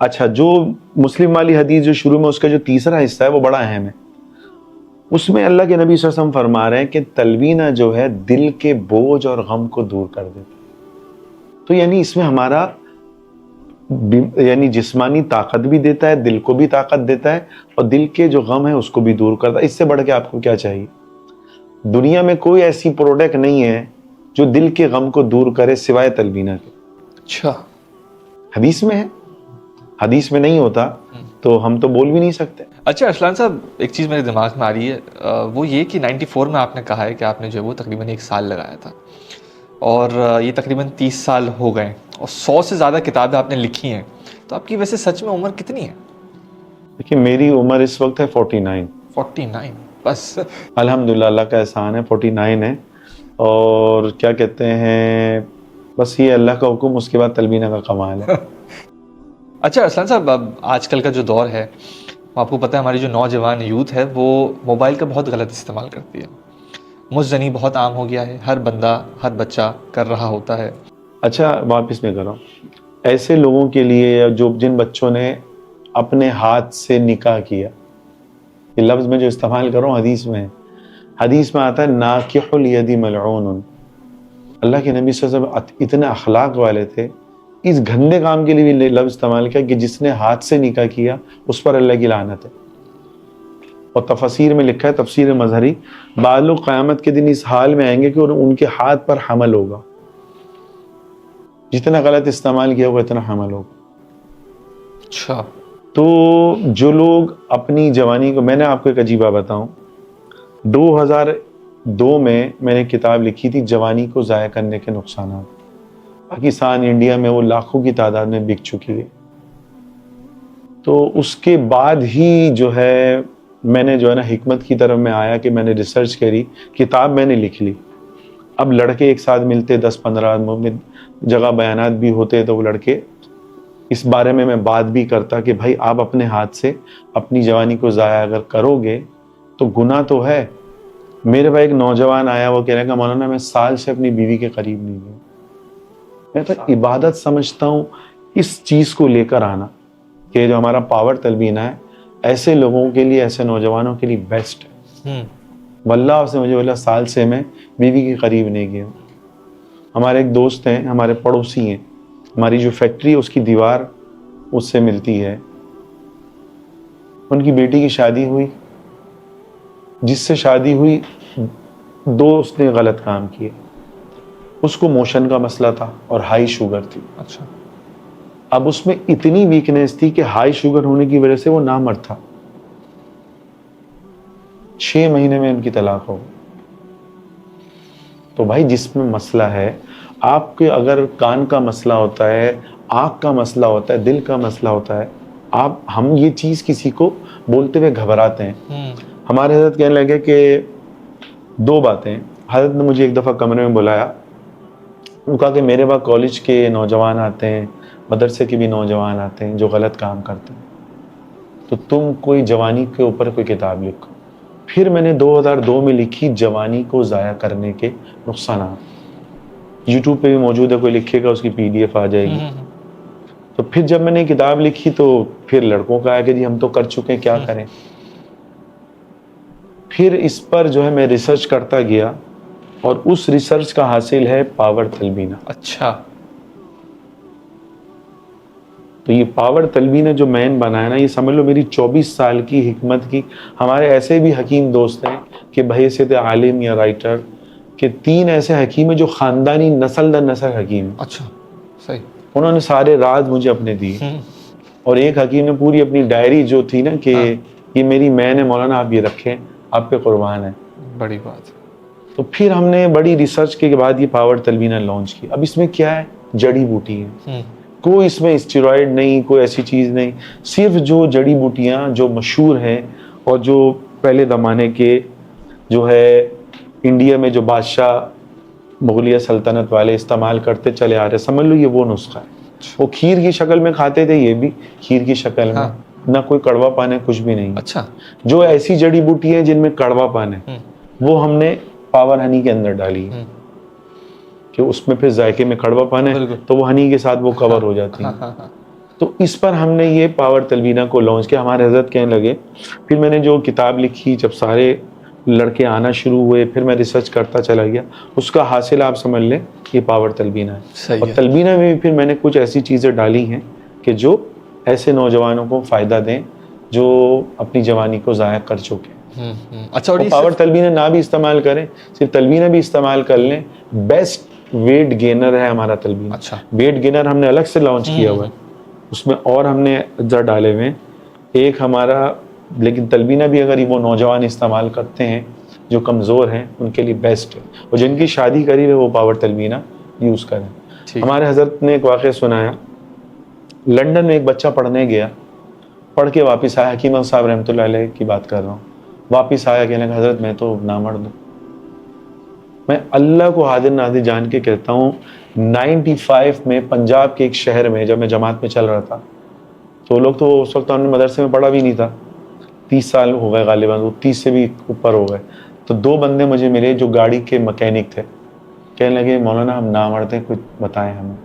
S1: اچھا جو مسلم والی حدیث جو شروع میں اس کا جو تیسرا حصہ ہے وہ بڑا اہم ہے. اس میں اللہ کے نبی صلی اللہ علیہ وسلم فرما رہے ہیں کہ تلبینہ جو ہے دل کے بوجھ اور غم کو دور کر دیتا ہے. تو یعنی اس میں ہمارا یعنی جسمانی طاقت بھی دیتا ہے، دل کو بھی طاقت دیتا ہے، اور دل کے جو غم ہے اس کو بھی دور کرتا ہے. اس سے بڑھ کے آپ کو کیا چاہیے؟ دنیا میں کوئی ایسی پروڈکٹ نہیں ہے جو دل کے غم کو دور کرے سوائے تلبینہ کے.
S2: اچھا.
S1: حدیث میں ہے، حدیث میں نہیں ہوتا تو ہم تو بول بھی نہیں سکتے.
S2: اچھا ارسلان صاحب، ایک چیز میرے دماغ میں آ رہی ہے، وہ یہ کہ 94 میں آپ نے کہا ہے کہ آپ نے جو ہے وہ تقریباً 1 سال لگایا تھا، اور یہ تقریباً 30 سال ہو گئے، اور 100 سے زیادہ کتابیں آپ نے لکھی ہیں. تو آپ کی ویسے سچ میں عمر کتنی ہے؟
S1: دیکھیے میری عمر اس وقت ہے 49.
S2: 49 بس؟
S1: الحمدللہ اللہ کا احسان ہے 49 ہے. اور کیا کہتے ہیں، بس یہ اللہ کا حکم، اس کے بعد تلبینہ کا کمال ہے.
S2: اچھا ارسلان صاحب، اب آج کل کا جو دور ہے، آپ کو پتہ ہے ہماری جو نوجوان یوتھ ہے وہ موبائل کا بہت غلط استعمال کرتی ہے. مجھ زنی بہت عام ہو گیا ہے، ہر بندہ ہر بچہ کر رہا ہوتا ہے.
S1: اچھا واپس میں کر رہا ہوں، ایسے لوگوں کے لیے جن بچوں نے اپنے ہاتھ سے نکاح کیا، یہ لفظ میں جو استعمال کر رہا ہوں حدیث میں آتا ہے ناکح الید ملعون. اللہ کے نبی صلی اللہ علیہ وسلم اتنے اخلاق والے تھے، اس گندے کام کے لیے بھی لفظ استعمال کیا کہ جس نے ہاتھ سے نکاح کیا اس پر اللہ کی لعنت ہے. اور تفسیر میں لکھا ہے، تفسیر مظہری، بعض لوگ قیامت کے دن اس حال میں آئیں گے کہ ان کے ہاتھ پر حمل ہوگا، جتنا غلط استعمال کیا ہوگا اتنا حمل ہوگا.
S2: اچھا.
S1: تو جو لوگ اپنی جوانی کو، میں نے آپ کو ایک عجیبہ بتاؤں، 2002 میں نے کتاب لکھی تھی جوانی کو ضائع کرنے کے نقصانات. پاکستان انڈیا میں وہ لاکھوں کی تعداد میں بک چکی ہے. تو اس کے بعد ہی جو ہے میں نے جو ہے نا حکمت کی طرف میں آیا کہ میں نے ریسرچ کری، کتاب میں نے لکھ لی. اب لڑکے ایک ساتھ ملتے 10-15 جگہ بیانات بھی ہوتے تو وہ لڑکے اس بارے میں بات بھی کرتا کہ بھائی آپ اپنے ہاتھ سے اپنی جوانی کو ضائع اگر کرو گے تو گناہ تو ہے. میرے پاس ایک نوجوان آیا، وہ کہہ رہا کہ مولانا میں سال سے اپنی بیوی کے قریب نہیں گیا. میں تو عبادت سمجھتا ہوں اس چیز کو لے کر آنا کہ جو ہمارا پاور تلبینہ ہے ایسے لوگوں کے لیے، ایسے نوجوانوں کے لیے بیسٹ ہے. واللہ سے مجھے بولا سال سے میں بیوی کے قریب نہیں گیا. ہمارے ایک دوست ہیں, ہمارے پڑوسی ہیں, ہماری جو فیکٹری ہے اس کی دیوار اس سے ملتی ہے. ان کی بیٹی کی شادی ہوئی, جس سے شادی ہوئی دوست نے غلط کام کیے. اس کو موشن کا مسئلہ تھا اور ہائی شوگر تھی.
S2: اچھا.
S1: اب اس میں اتنی ویکنیس تھی کہ ہائی شوگر ہونے کی وجہ سے وہ نامرد تھا. 6 مہینے میں ان کی طلاق ہو. تو بھائی جس میں مسئلہ ہے, آپ کے اگر کان کا مسئلہ ہوتا ہے, آنکھ کا مسئلہ ہوتا ہے, دل کا مسئلہ ہوتا ہے, ہم یہ چیز کسی کو بولتے ہوئے گھبراتے ہیں. ہمارے حضرت کہنے لگے کہ 2 باتیں. حضرت نے مجھے ایک دفعہ کمرے میں بلایا, وہ کہا کہ میرے پاس کالج کے نوجوان آتے ہیں, مدرسے کے بھی نوجوان آتے ہیں جو غلط کام کرتے ہیں, تو تم کوئی جوانی کے اوپر کوئی کتاب لکھو. پھر میں نے 2002 میں لکھی جوانی کو ضائع کرنے کے نقصانات. یوٹیوب پہ بھی موجود ہے, کوئی لکھے گا اس کی PDF آ جائے گی. تو پھر جب میں نے کتاب لکھی تو پھر لڑکوں کا آیا کہ جی ہم تو کر چکے ہیں, کیا کریں. پھر اس پر جو ہے میں ریسرچ کرتا گیا, اور اس ریسرچ کا حاصل ہے پاور تلبینہ.
S2: اچھا.
S1: تو یہ پاور تلبینہ جو میں نے بنایا نا, یہ سمجھ لو میری 24 سال کی حکمت کی. ہمارے ایسے بھی حکیم دوست ہیں کہ بحیثیت عالم یا رائٹر کہ 3 ایسے حکیم ہیں جو خاندانی نسل در نسل حکیم ہیں.
S2: اچھا صحیح.
S1: انہوں نے سارے راز مجھے اپنے دیے. اور ایک حکیم نے پوری اپنی ڈائری جو تھی نا کہ یہ میری مین ہے مولانا, آپ یہ رکھیں, آپ پہ قربان ہے.
S2: بڑی بات.
S1: تو پھر ہم نے بڑی ریسرچ کے بعد یہ پاور تلبینہ لانچ کی. اب اس میں کیا ہے, جڑی بوٹی ہے, کوئی اس میں اسٹیرائڈ نہیں, کوئی ایسی چیز نہیں. صرف جو جڑی بوٹیاں جو مشہور ہیں اور جو پہلے زمانے کے جو ہے انڈیا میں جو بادشاہ مغلیہ سلطنت والے استعمال کرتے چلے آ رہے, سمجھ لو یہ وہ نسخہ ہے. وہ کھیر کی شکل میں کھاتے تھے, یہ بھی کھیر کی شکل میں, نہ کوئی کڑوا پان ہے, کچھ بھی نہیں.
S2: اچھا.
S1: جو ایسی جڑی بوٹی ہیں جن میں کڑوا پان ہے, وہ ہم نے پاور ہنی کے اندر ڈالی ہے کہ اس میں پھر ذائقے میں کڑوا پان ہے تو وہ ہنی کے ساتھ وہ کور ہو جاتی ہیں. تو اس پر ہم نے یہ پاور تلبینہ کو لانچ کیا. ہمارے حضرت کہنے لگے, پھر میں نے جو کتاب لکھی, جب سارے لڑکے آنا شروع ہوئے, پھر میں ریسرچ کرتا چلا گیا, اس کا حاصل آپ سمجھ لیں یہ پاور تلبینہ ہے. اور تلبینہ میں بھی پھر میں نے کچھ ایسی چیزیں ڈالی ہیں کہ جو ایسے نوجوانوں کو فائدہ دیں جو اپنی جوانی کو ضائع کر چکے.
S2: اچھا. اور
S1: پاور تلبینہ نہ بھی استعمال کریں, صرف تلبینہ بھی استعمال کر لیں. بیسٹ ویٹ گینر ہے ہمارا تلبینہ.
S2: اچھا.
S1: ویٹ گینر ہم نے الگ سے لانچ کیا ہوا ہے, اس میں اور ہم نے اجزا ڈالے ہوئے ہیں. ایک ہمارا, لیکن تلبینہ بھی اگر وہ نوجوان استعمال کرتے ہیں جو کمزور ہیں ان کے لیے بیسٹ ہے, اور جن کی شادی قریب ہے وہ پاور تلبینہ یوز کریں. ہمارے حضرت نے ایک واقعہ سنایا, لنڈن میں ایک بچہ پڑھنے گیا, پڑھ کے واپس آیا, حکیم صاحب رحمۃ اللہ علیہ کی بات کر رہا ہوں, واپس آیا کہنے لگا حضرت میں تو نامرد ہوں. میں اللہ کو حاضر ناظر جان کے کہتا ہوں 95 میں پنجاب کے ایک شہر میں جب میں جماعت میں چل رہا تھا, تو لوگ تو اس وقت ہم نے مدرسے میں پڑھا بھی نہیں تھا, 30 سال ہو گئے غالباً, وہ 30 سے بھی اوپر ہو گئے. تو 2 بندے مجھے ملے جو گاڑی کے مکینک تھے, کہنے لگے مولانا ہم نامرد ہیں, کچھ بتائیں ہمیں,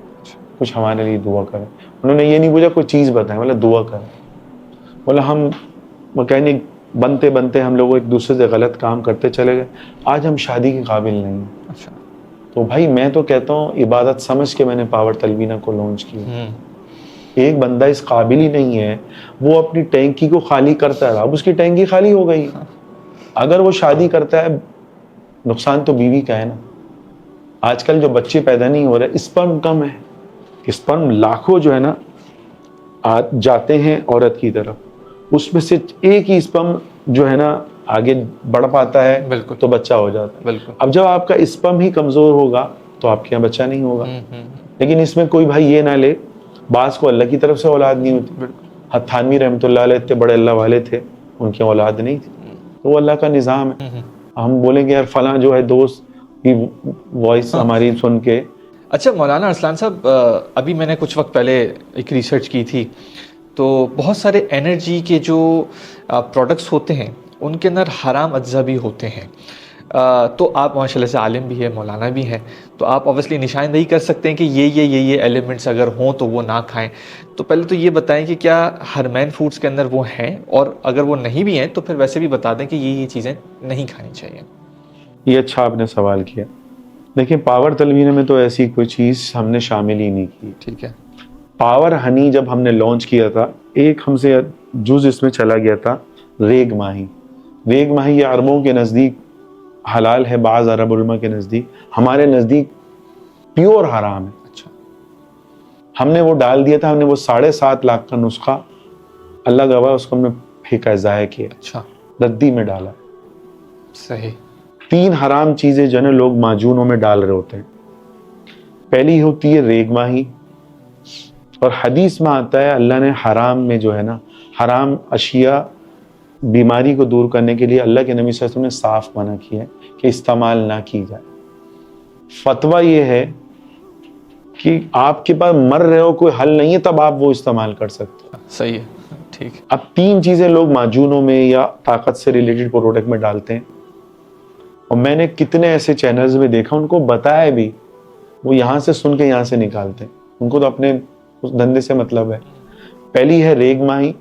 S1: کچھ ہمارے لیے دعا کریں. انہوں نے یہ نہیں پوچھا کوئی چیز بتائیں, بولا دعا کریں. بولا ہم مکینک بنتے بنتے ہم لوگ ایک دوسرے سے غلط کام کرتے چلے گئے, آج ہم شادی کے قابل نہیں ہیں.
S2: اچھا.
S1: تو بھائی میں تو کہتا ہوں عبادت سمجھ کے میں نے پاور تلبینہ کو لانچ کیا. ایک بندہ اس قابل ہی نہیں ہے, وہ اپنی ٹینکی کو خالی کرتا رہا, اب اس کی ٹینکی خالی ہو گئی. اگر وہ شادی کرتا ہے, نقصان تو بیوی کا ہے نا. آج کل جو بچے پیدا نہیں ہو رہے, اسپرم کم ہے, اسپرم لاکھوں جو ہے نا جاتے ہیں عورت کی طرف, اس میں سے ایک ہی اسپرم جو ہے نا آگے بڑھ پاتا ہے تو بچہ ہو جاتا ہے. اب جب آپ کا اسپرم ہی کمزور ہوگا تو آپ کے یہاں بچہ نہیں ہوگا. لیکن اس میں کوئی بھائی یہ نہ لے, بعض کو اللہ کی طرف سے اولاد نہیں ہوتی. حتانوی رحمۃ اللہ علیہ اتنے بڑے اللہ والے تھے, ان کی اولاد نہیں تھی, تو وہ اللہ کا نظام ہے. ہم بولیں گے یار فلاں جو ہے دوست کی وائس ہماری سن کے.
S2: اچھا مولانا ارسلان صاحب, ابھی میں نے کچھ وقت پہلے ایک ریسرچ کی تھی, تو بہت سارے انرجی کے جو پروڈکٹس ہوتے ہیں ان کے اندر حرام اجزا بھی ہوتے ہیں. تو آپ ماشاء اللہ سے عالم بھی ہے, مولانا بھی ہیں, تو آپ اوبیسلی نشاندہی کر سکتے ہیں کہ یہ ایلیمنٹس اگر ہوں تو وہ نہ کھائیں. تو پہلے تو یہ بتائیں کہ کیا حرمین فوڈس کے اندر وہ ہیں, اور اگر وہ نہیں بھی ہیں تو پھر ویسے بھی بتا دیں کہ یہ چیزیں نہیں کھانی چاہیے.
S1: یہ اچھا آپ نے سوال کیا. دیکھیں پاور تلوین میں تو ایسی کوئی چیز ہم نے شامل ہی نہیں کی.
S2: ٹھیک ہے.
S1: پاور ہنی جب ہم نے لانچ کیا تھا ایک ہم سے جز اس میں چلا گیا تھا ریگ ماہی. ریگ ماہی یہ عربوں کے نزدیک حلال ہے, بعض عرب علماء کے نزدیک, ہمارے نزدیک پیور حرام ہے.
S2: اچھا.
S1: ہم نے وہ ڈال دیا تھا, ہم نے وہ 7.5 لاکھ کا نسخہ اللہ گواہ اس کو ہم نے پھینکا, ضائع کیا,
S2: اچھا.
S1: ردی میں ڈالا.
S2: صحیح.
S1: 3 حرام چیزیں جو ہے نا لوگ معجونوں میں ڈال رہے ہوتے ہیں. پہلی ہوتی ہے ریگ ماہی, اور حدیث میں آتا ہے اللہ نے حرام میں جو ہے نا حرام اشیاء بیماری کو دور کرنے کے لیے اللہ کے نبی صلی اللہ علیہ وسلم نے صاف منع کیا ہے کہ استعمال نہ کی جائے. فتویٰ یہ ہے کہ آپ کے پاس مر رہے ہو, کوئی حل نہیں ہے, تب آپ وہ استعمال کر سکتے ہیں.
S2: صحیح ہے. ٹھیک ہے.
S1: اب 3 چیزیں لوگ معجونوں میں یا طاقت سے ریلیٹڈ پروڈکٹ میں ڈالتے ہیں, اور میں نے کتنے ایسے چینلز میں دیکھا ان کو بتایا بھی, وہ یہاں سے سن کے یہاں سے نکالتے ہیں, ان کو تو اپنے اس دھندے سے مطلب ہے. پہلی ہے ریگ ماہی.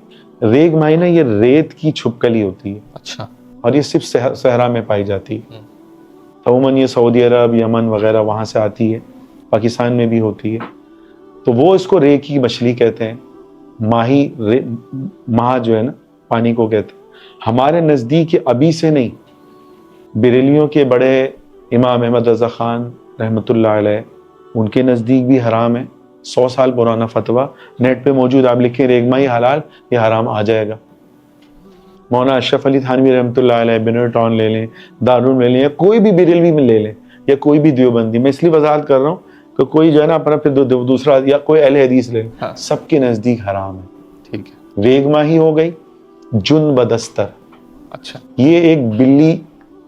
S1: ریگ ماہی نا یہ ریت کی چھپکلی ہوتی ہے.
S2: اچھا.
S1: اور یہ صرف صحرا میں پائی جاتی ہے. عموماً یہ سعودی عرب, یمن وغیرہ وہاں سے آتی ہے, پاکستان میں بھی ہوتی ہے. تو وہ اس کو ریگ کی مچھلی کہتے ہیں. ماہی ماہ جو ہے نا پانی کو کہتے ہیں. ہمارے نزدیک ابھی سے نہیں, بریلیوں کے بڑے امام احمد رضا خان رحمۃ اللہ علیہ ان کے نزدیک بھی حرام ہے. 100 سال پرانا فتویٰ نیٹ پہ موجود, آپ لکھیں ریگ ماہی حلال یہ حرام آ جائے گا. مولانا اشرف علی تھانوی رحمۃ اللہ علیہ, بنر ٹاؤن لے لیں, دارالعلوم لے لیں, یا کوئی بھی بریلوی میں لے لیں, یا کوئی بھی دیوبندی. میں اس لیے وضاحت کر رہا ہوں کہ کوئی جو ہے نا اپنا پھر دوسرا یا کوئی اہل حدیث لے لیں, سب کے نزدیک حرام ہے.
S2: ٹھیک ہے.
S1: ریگ ماہی ہو گئی. جن بدستر,
S2: اچھا.
S1: یہ ایک بلی,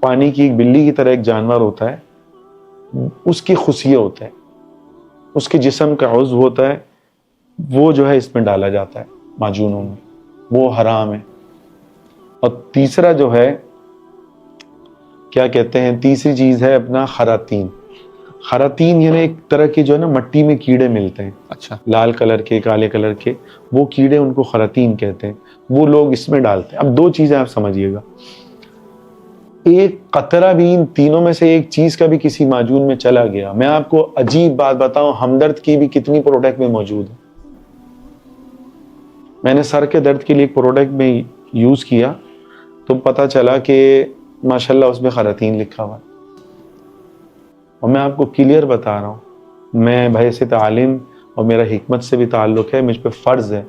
S1: پانی کی ایک بلی کی طرح ایک جانور ہوتا ہے, اس کی خصیہ ہوتا ہے, اس کے جسم کا عضو ہوتا ہے, وہ جو ہے اس میں ڈالا جاتا ہے معجونوں میں, وہ حرام ہے. اور تیسرا جو ہے کیا کہتے ہیں, تیسری چیز ہے اپنا خراتین. خراتین یعنی ایک طرح کے جو ہے نا مٹی میں کیڑے ملتے ہیں,
S2: اچھا.
S1: لال کلر کے, کالے کلر کے, وہ کیڑے ان کو خراتین کہتے ہیں, وہ لوگ اس میں ڈالتے ہیں. اب 2 چیزیں آپ سمجھیے گا, ایک قطرہ بھی ان تینوں میں سے ایک چیز کا بھی کسی معجون میں چلا گیا. میں آپ کو عجیب بات بتاؤں, ہمدرد کی بھی کتنی پروڈکٹ میں موجود ہے. میں نے سر کے درد کے لیے ایک پروڈکٹ میں یوز کیا تو پتہ چلا کہ ماشاءاللہ اس میں خراتین لکھا ہوا. اور میں آپ کو کلیئر بتا رہا ہوں, میں بھائی سے تعلیم اور میرا حکمت سے بھی تعلق ہے, مجھ پہ فرض ہے,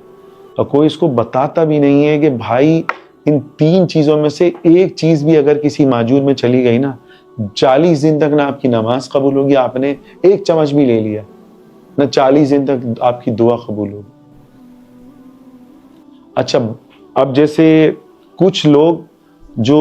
S1: اور کوئی اس کو بتاتا بھی نہیں ہے کہ بھائی ان 3 چیزوں میں سے ایک چیز بھی اگر کسی معجون میں چلی گئی نا, 40 دن تک نہ آپ کی نماز قبول ہوگی, آپ نے 1 چمچ بھی لے لیا, نہ 40 دن تک آپ کی دعا قبول ہوگی. اچھا, اب جیسے کچھ لوگ جو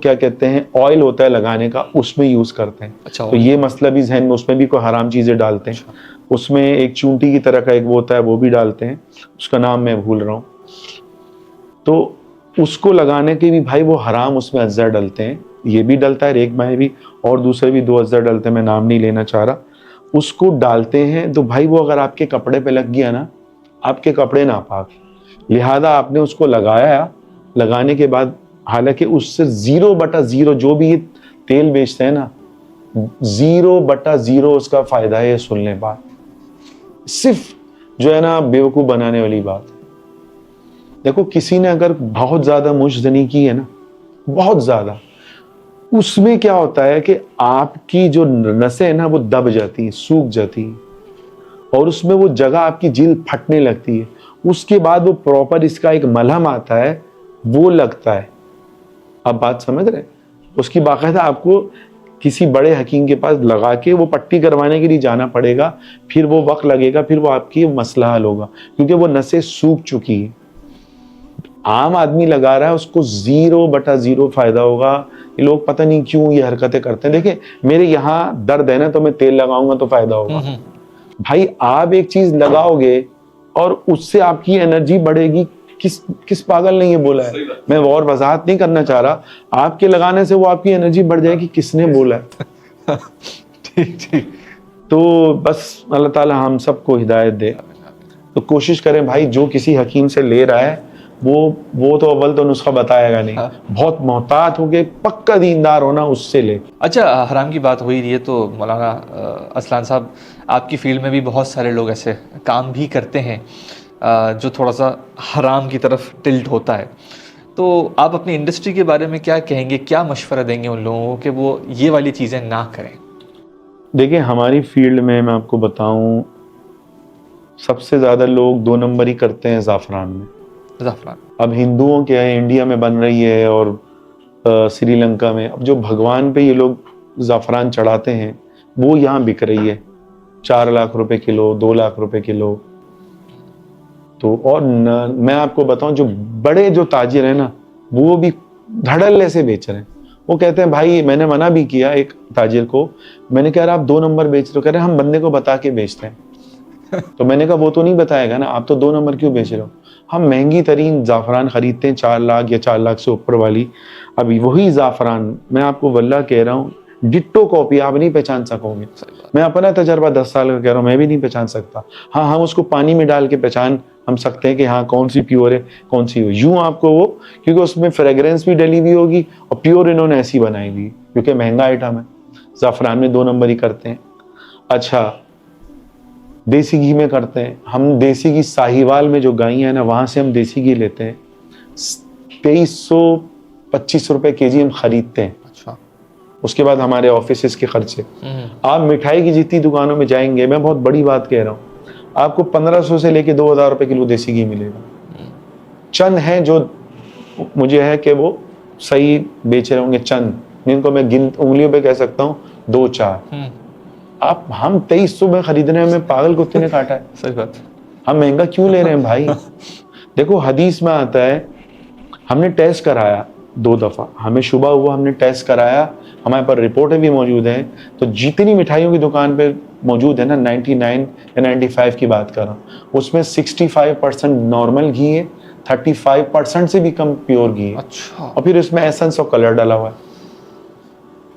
S1: کیا کہتے ہیں آئل ہوتا ہے لگانے کا, اس میں یوز کرتے ہیں.
S2: اچھا.
S1: تو یہ مسئلہ بھی ذہن میں, اس میں بھی کوئی حرام چیزیں ڈالتے ہیں. اس میں ایک چونٹی کی طرح کا ایک وہ ہوتا ہے, وہ بھی ڈالتے ہیں, اس کا نام میں بھول رہا ہوں. تو اس کو لگانے کے بھی بھائی وہ حرام اس میں اجزاء ڈلتے ہیں. یہ بھی ڈلتا ہے ریگ ماہی بھی, اور دوسرے بھی 2 اجزاء ڈلتے ہیں, میں نام نہیں لینا چاہ رہا. اس کو ڈالتے ہیں تو بھائی وہ اگر آپ کے کپڑے پہ لگ گیا نا, آپ کے کپڑے ناپاک, لہذا آپ نے اس کو لگایا, لگانے کے بعد حالانکہ اس سے 0/0 جو بھی یہ تیل بیچتے ہیں نا, 0/0 اس کا فائدہ ہے. یہ سن لیں بات, صرف جو ہے نا بیوقوف بنانے والی بات. دیکھو کسی نے اگر بہت زیادہ مشزنی کی ہے نا, بہت زیادہ, اس میں کیا ہوتا ہے کہ آپ کی جو نسیں ہیں نا وہ دب جاتی ہیں, سوکھ جاتی ہیں, اور اس میں وہ جگہ آپ کی جلد پھٹنے لگتی ہے. اس کے بعد وہ پراپر اس کا ایک ملہم آتا ہے, وہ لگتا ہے. آپ بات سمجھ رہے ہیں, اس کی باقاعدہ آپ کو کسی بڑے حکیم کے پاس لگا کے وہ پٹی کروانے کے لیے جانا پڑے گا, پھر وہ وقت لگے گا, پھر وہ آپ کی مسئلہ حل ہوگا, کیونکہ وہ نسیں سوکھ چکی ہیں. عام آدمی لگا رہا ہے, اس کو 0/0 فائدہ ہوگا. یہ لوگ پتہ نہیں کیوں یہ حرکتیں کرتے ہیں. دیکھیں میرے یہاں درد ہے نا, تو میں تیل لگاؤں گا تو فائدہ ہوگا. بھائی آپ ایک چیز لگاؤ گے اور اس سے آپ کی انرجی بڑھے گی, کس پاگل نے یہ بولا ہے؟ میں اور وضاحت نہیں کرنا چاہ رہا, آپ کے لگانے سے وہ آپ کی انرجی بڑھ جائے گی, کس نے بولا ہے؟ ٹھیک. تو بس اللہ تعالی ہم سب کو ہدایت دے. تو کوشش کریں بھائی, جو کسی حکیم سے لے رہا ہے وہ تو اول تو نسخہ بتائے گا نہیں. بہت محتاط ہو کے پکا دیندار ہونا اس سے لے.
S2: اچھا حرام کی بات ہو ہی رہی ہے تو مولانا اسلان صاحب آپ کی فیلڈ میں بھی بہت سارے لوگ ایسے کام بھی کرتے ہیں جو تھوڑا سا حرام کی طرف ٹلٹ ہوتا ہے. تو آپ اپنی انڈسٹری کے بارے میں کیا کہیں گے, کیا مشورہ دیں گے ان لوگوں کو کہ وہ یہ والی چیزیں نہ کریں؟
S1: دیکھیں ہماری فیلڈ میں آپ کو بتاؤں سب سے زیادہ لوگ 2 نمبر ہی کرتے ہیں زعفران میں.
S2: زعفران
S1: اب ہندوؤں کے انڈیا میں بن رہی ہے اور سری لنکا میں. اب جو بھگوان پہ یہ لوگ زعفران چڑھاتے ہیں وہ یہاں بک رہی ہے 4 لاکھ روپے کلو, 2 لاکھ روپے کلو. تو اور میں آپ کو بتاؤں جو بڑے جو تاجر ہیں نا وہ بھی دھڑلے سے بیچ رہے ہیں. وہ کہتے ہیں بھائی, میں نے منع بھی کیا ایک تاجر کو, میں نے کہا یار آپ 2 نمبر بیچ رہے ہو. کہہ رہے ہم بندے کو بتا کے بیچتے ہیں. تو میں نے کہا وہ تو نہیں بتائے گا نا, آپ تو 2 نمبر کیوں بیچ رہے ہو. ہم مہنگی ترین زعفران خریدتے ہیں 4 لاکھ یا 4 لاکھ سے اوپر والی. ابھی وہی زعفران میں آپ کو واللہ کہہ رہا ہوں ڈٹو کاپی آپ نہیں پہچان سکو گے. میں اپنا تجربہ 10 سال کا کہہ رہا ہوں, میں بھی نہیں پہچان سکتا. ہاں ہم اس کو پانی میں ڈال کے پہچان ہم سکتے ہیں کہ ہاں کون سی پیور ہے کون سی ہو. یوں آپ کو وہ کیونکہ اس میں فریگرنس بھی ڈلی ہوئی ہوگی اور پیور انہوں نے ایسی بنائی ہوئی کیونکہ مہنگا آئٹم ہے. زعفران میں 2 نمبر ہی کرتے ہیں. اچھا دیسی گھی میں کرتے ہیں ہم. دیسی گھی ساہیوال میں جو گائیں ہیں نا وہاں سے ہم دیسی گھی لیتے ہیں. 2325 روپے کے جی ہم خریدتے ہیں.
S2: اچھا
S1: اس کے بعد ہمارے آفیسز کے خرچے. آپ مٹھائی کی جتنی دکانوں میں جائیں گے, میں بہت بڑی بات کہہ رہا ہوں, آپ کو 1500 سے لے کے 2000 روپے کلو دیسی گھی ملے گا. چند ہیں جو مجھے ہے کہ وہ صحیح بیچ رہے ہوں گے, چند جن کو میں انگلیوں پہ کہہ سکتا ہوں 2-4. آپ ہم 2300 میں خریدنے میں پاگل کتے نے کاٹا ہے.
S2: صحیح بات.
S1: ہم مہنگا کیوں لے رہے ہیں بھائی. دیکھو حدیث میں آتا ہے ہم نے ٹیسٹ کرایا 2 دفعہ, ہمیں شبہ ہوا, ہم نے ٹیسٹ کرایا, ہمارے پر رپورٹیں بھی موجود ہیں. تو جتنی مٹھائیوں کی دکان پہ موجود ہے نا 99 یا 95 کی بات کر رہا ہوں, اس میں 65% نارمل گھی ہے, 35% سے بھی کم پیور گھی ہے.
S2: اچھا.
S1: اور پھر اس میں ایسنس اور کلر ڈالا ہوا ہے.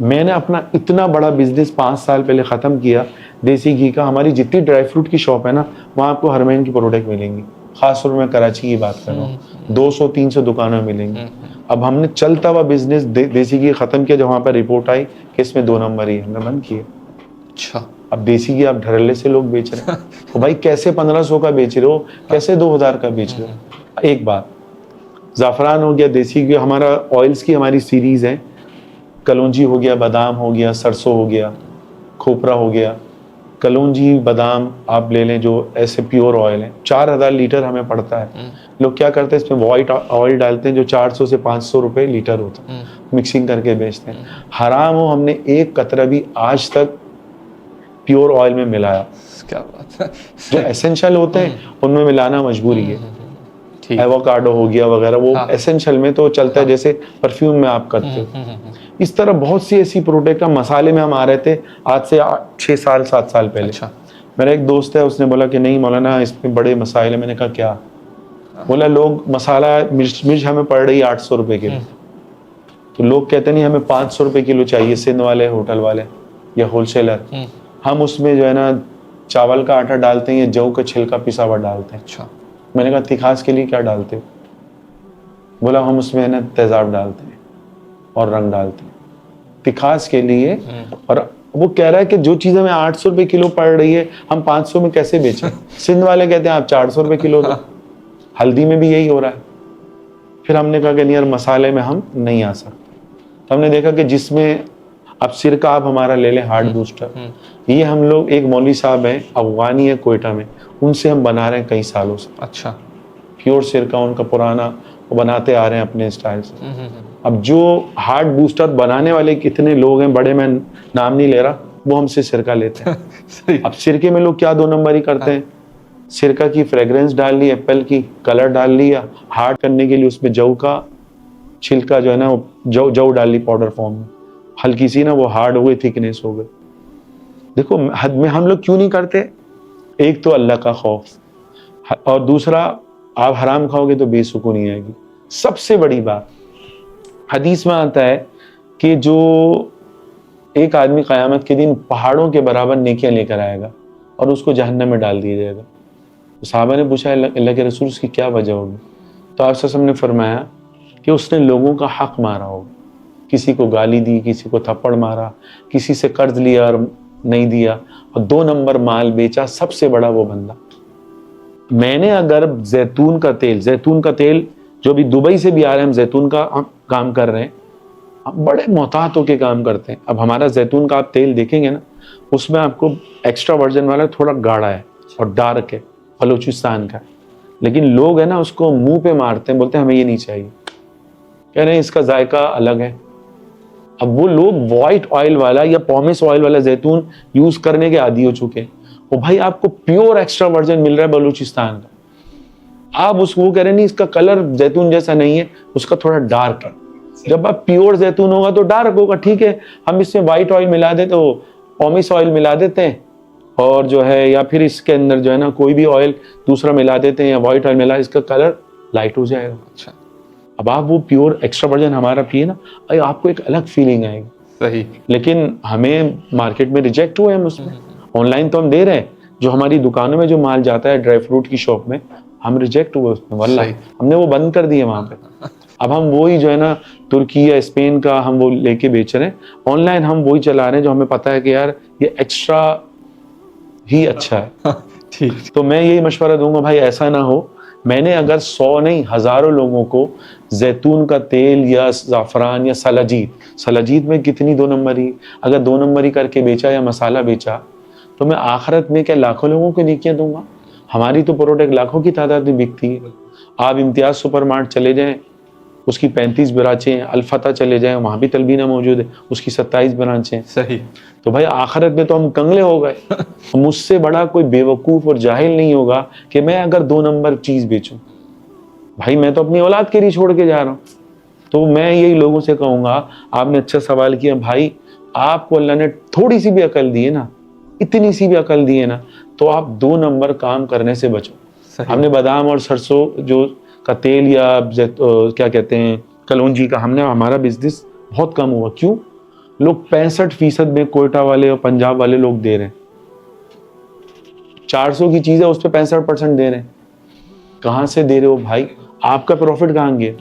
S1: میں نے اپنا اتنا بڑا بزنس 5 سال پہلے ختم کیا دیسی گھی کا. ہماری جتنی ڈرائی فروٹ کی شاپ ہے نا وہاں آپ کو ہر مہینے کی پروڈکٹ ملیں گی. خاص طور میں کراچی کی بات کر رہا ہوں, 200-300 دکانوں میں ملیں گی. اب ہم نے چلتا ہوا بزنس دیسی گھی ختم کیا. جب وہاں پر رپورٹ آئی کہ اس میں 2 نمبر ہی ہم نے بند کیے.
S2: اچھا.
S1: اب دیسی گھی آپ دھڑلے سے لوگ بیچ رہے ہیں. تو بھائی کیسے 1500 کا بیچ رہے ہو, کیسے 2000 کا بیچ رہے ہو. ایک بات زعفران ہو گیا, دیسی گھی, ہمارا آئلس کی ہماری سیریز ہے, کلونجی ہو گیا, بادام ہو گیا, سرسوں ہو گیا, کھوپرا ہو گیا. کلونجی بادام آپ لے لیں جو ایسے پیور آئل ہیں, 4000 لیٹر ہمیں پڑتا ہے. لوگ کیا کرتے ہیں اس میں وائٹ آئل ڈالتے ہیں جو 400 سے 500 روپے لیٹر ہوتا ہے, مکسنگ کر کے بیچتے ہیں. حرام ہو, ہم نے ایک قطرہ بھی آج تک پیور آئل میں ملایا.
S2: کیا بات ہے.
S1: جو ایسنشل ہوتے ہیں ان میں ملانا مجبوری ہے.
S2: ٹھیک.
S1: ایووکاڈو ہو گیا وغیرہ وہ ایسنشل میں تو چلتا ہے, جیسے پرفیوم میں آپ کرتے ہو. اس طرح بہت سی ایسی پروڈکٹ. مسالے میں ہم آ رہے تھے آج سے 6 سال 7 سال پہلے.
S2: اچھا.
S1: میرا ایک دوست ہے, اس نے بولا کہ نہیں مولانا اس میں بڑے مسائل ہیں. میں نے کہا کیا؟ بولا لوگ مسالہ مرچ ہمیں پڑ رہی ہے 800 روپے کلو, تو لوگ کہتے نہیں ہمیں 500 روپے کلو چاہیے, سندھ والے ہوٹل والے یا ہول سیلر. ہم اس میں جو ہے نا چاول کا آٹا ڈالتے ہیں یا جو کا چھلکا پسا ہوا ڈالتے ہیں.
S2: اچھا.
S1: میں نے کہا تکھاس کے لیے کیا ڈالتے ہو؟ بولا ہم اس میں ہے نا تیزاب ڈالتے ہیں اور رنگ ڈالتے ہیں تکھاس کے لیے. اور وہ کہہ رہا ہے کہ جو چیز ہمیں 800 روپے کلو پڑ رہی ہے ہم 500 میں کیسے بیچیں. سندھ والے کہتے ہیں آپ 400 روپے کلو دو. ہلدی میں بھی یہی ہو رہا ہے. پھر ہم نے کہا کہ نہیں یار مسالے میں ہم نہیں آ سکتے. تو ہم نے دیکھا کہ جس میں اب سرکہ آپ ہمارا لے لیں ہارٹ بوسٹر, یہ ہم لوگ ایک مولوی صاحب ہیں افغانی ہے کوئٹہ میں, ان سے ہم بنا رہے ہیں کئی سالوں سے.
S2: اچھا.
S1: پیور سرکہ ان کا پرانا وہ بناتے آ رہے ہیں اپنے اسٹائل سے. اب جو ہارٹ بوسٹر بنانے والے کتنے لوگ ہیں بڑے, میں نام نہیں لے رہا, وہ ہم سے سرکہ لیتے ہیں. اب سرکے میں لوگ کیا 2 نمبر ہی کرتے ہیں, سرکہ کی فریگرنس ڈال لی, ایپل کی کلر ڈال لیا, ہارڈ کرنے کے لیے اس میں جو کا چھلکا جو ہے نا جو ڈال لی پاؤڈر فارم میں, ہلکی سی نا وہ ہارڈ ہو گئی, تھکنیس ہو گئی. دیکھو حد میں ہم لوگ کیوں نہیں کرتے, ایک تو اللہ کا خوف, اور دوسرا آپ حرام کھاؤ گے تو بے سکونی آئے گی. سب سے بڑی بات حدیث میں آتا ہے کہ جو ایک آدمی قیامت کے دن پہاڑوں کے برابر نیکیاں لے کر آئے گا اور اس کو جہنم میں ڈال دیا جائے گا. صحابہ نے پوچھا اللہ کے رسول اس کی کیا وجہ ہوگی؟ تو آپ وسلم نے فرمایا کہ اس نے لوگوں کا حق مارا ہوگا, کسی کو گالی دی, کسی کو تھپڑ مارا, کسی سے قرض لیا اور نہیں دیا, اور 2 نمبر مال بیچا, سب سے بڑا وہ بندہ. میں نے اگر زیتون کا تیل جو بھی دبئی سے بھی آ رہے ہیں, ہم زیتون کا کام کر رہے ہیں, ہم بڑے محتاط ہو کے کام کرتے ہیں. اب ہمارا زیتون کا آپ تیل دیکھیں گے نا, اس میں آپ کو ایکسٹرا ورژن والا تھوڑا گاڑھا ہے اور ڈارک ہے, بلوچستان کا, لیکن لوگ ہے نا اس کو منہ پہ مارتے ہیں, بولتے ہیں ہمیں یہ نہیں چاہیے, کہہ رہے ہیں اس کا ذائقہ الگ ہے. اب وہ لوگ وائٹ آئل والا یا پومس آئل والا زیتون یوز کرنے کے عادی ہو چکے ہیں. وہ بھائی آپ کو پیور ایکسٹرا ورژن مل رہا ہے بلوچستان کا, آپ اس کو کہہ رہے نہیں اس کا کلر زیتون جیسا نہیں ہے, اس کا تھوڑا ڈارک ہے. جب آپ پیور زیتون ہوگا تو ڈارک ہوگا, ٹھیک ہے, ہم اس میں وائٹ آئل ملا دیتے, وہ پومس آئل ملا دیتے ہیں, اور جو ہے یا پھر اس کے اندر جو ہے نا کوئی بھی آئل دوسرا ملا دیتے ہیں یا وائٹ آئل ملا, اس کا کلر لائٹ ہو جائے گا.
S2: اچھا,
S1: اب آپ وہ پیور ایکسٹرا ورژن ہمارا پیے نا, آپ کو ایک الگ فیلنگ آئے گی.
S2: صحیح.
S1: لیکن ہمیں مارکیٹ میں ریجیکٹ ہوئے ہم اس میں. آن لائن تو ہم دے رہے ہیں, جو ہماری دکانوں میں جو مال جاتا ہے ڈرائی فروٹ کی شاپ میں, ہم ریجیکٹ ہوئے اس میں, واللہ ہم نے وہ بند کر دیے وہاں پہ. اب ہم وہی جو ہے نا ترکی یا اسپین کا ہم وہ لے کے بیچ رہے ہیں. آن لائن ہم وہی چلا رہے ہیں جو ہمیں پتہ ہے کہ یار یہ ایکسٹرا ہی اچھا ہے.
S2: ٹھیک.
S1: تو میں یہی مشورہ دوں گا بھائی ایسا نہ ہو. میں نے اگر 100 نہیں ہزاروں لوگوں کو زیتون کا تیل یا زعفران یا سلاجید میں کتنی 2 نمبری, اگر 2 نمبری کر کے بیچا یا مسالہ بیچا, تو میں آخرت میں کیا لاکھوں لوگوں کو نیکیاں دوں گا. ہماری تو پروڈکٹ لاکھوں کی تعداد میں بکتی ہے. آپ امتیاز سپر مارٹ چلے جائیں, اس کی 35 برانچیں ہیں. الفتح چلے جائیں, وہاں بھی تلبینہ موجود ہے, اس کی 27 برانچیں ہیں.
S2: صحیح.
S1: تو بھائی آخرت میں تو ہم کنگلے ہو گئے. مجھ سے بڑا کوئی بیوقوف اور جاہل نہیں ہوگا کہ میں اگر 2 نمبر چیز بیچوں. بھائی میں تو اپنی اولاد کے لیے چھوڑ کے جا رہا ہوں. تو میں یہی لوگوں سے کہوں گا, آپ نے اچھا سوال کیا بھائی, آپ کو اللہ نے تھوڑی سی بھی عقل دی ہے نا, اتنی سی بھی عقل دی ہے نا, تو آپ 2 نمبر کام کرنے سے بچو. ہم نے بادام اور سرسوں جو کا تیل یا کیا کہتے ہیں کلونجی کا, ہمارا بزنس بہت کم ہوا. کیوں؟ لوگ 65% میں کوئٹہ والے اور پنجاب والے لوگ دے رہے ہیں. 400 کی چیز ہے اس پہ 65% دے رہے ہیں. کہاں سے دے رہے ہو بھائی؟ آپ کا پروفٹ کہاں گیا؟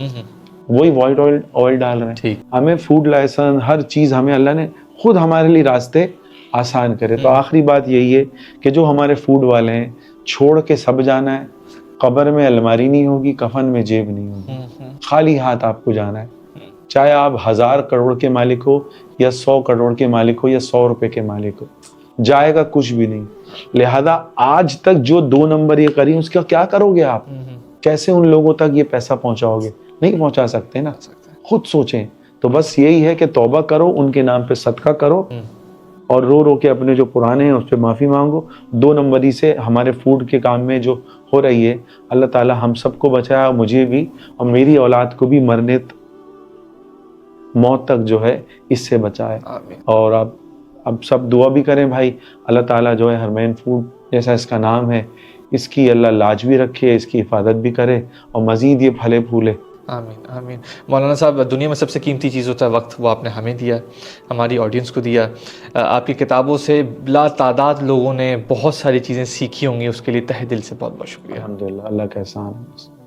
S1: وہی وائٹ آئل ڈال رہے ہیں. ہمیں فوڈ لائسنس ہر چیز ہمیں اللہ نے خود ہمارے لیے راستے آسان کرے. تو آخری بات یہی ہے کہ جو ہمارے فوڈ والے ہیں, چھوڑ کے سب جانا ہے. قبر میں الماری نہیں ہوگی, کفن میں جیب نہیں ہوگی, خالی ہاتھ آپ کو جانا ہے. چاہے آپ 1000 کروڑ کے مالک ہو یا 100 کروڑ کے مالک ہو یا 100 روپے کے مالک ہو, جائے گا کچھ بھی نہیں. لہذا آج تک جو 2 نمبر یہ کری, اس کا کیا کرو گے آپ؟ کیسے ان لوگوں تک یہ پیسہ پہنچاؤ گے؟ نہیں پہنچا سکتے نا. خود سوچیں. تو بس یہی ہے کہ توبہ کرو, ان کے نام پہ صدقہ کرو, اور رو رو کے اپنے جو پرانے ہیں اس پہ معافی مانگو. 2 نمبری سے ہمارے فوڈ کے کام میں جو ہو رہی ہے, اللہ تعالی ہم سب کو بچایا, مجھے بھی اور میری اولاد کو بھی مرنے موت تک جو ہے اس سے بچائے. اور اب سب دعا بھی کریں بھائی, اللہ تعالیٰ جو ہے حرمین فوڈ جیسا اس کا نام ہے, اس کی اللہ لاج بھی رکھے, اس کی حفاظت بھی کرے, اور مزید یہ پھلے پھولے.
S2: آمین آمین. مولانا صاحب, دنیا میں سب سے قیمتی چیز ہوتا ہے وقت, وہ آپ نے ہمیں دیا, ہماری آڈینس کو دیا. آپ کی کتابوں سے بلا تعداد لوگوں نے بہت ساری چیزیں سیکھی ہوں گی, اس کے لیے تہہ دل سے بہت بہت شکریہ.
S1: الحمدللہ, اللہ کا احسان ہے.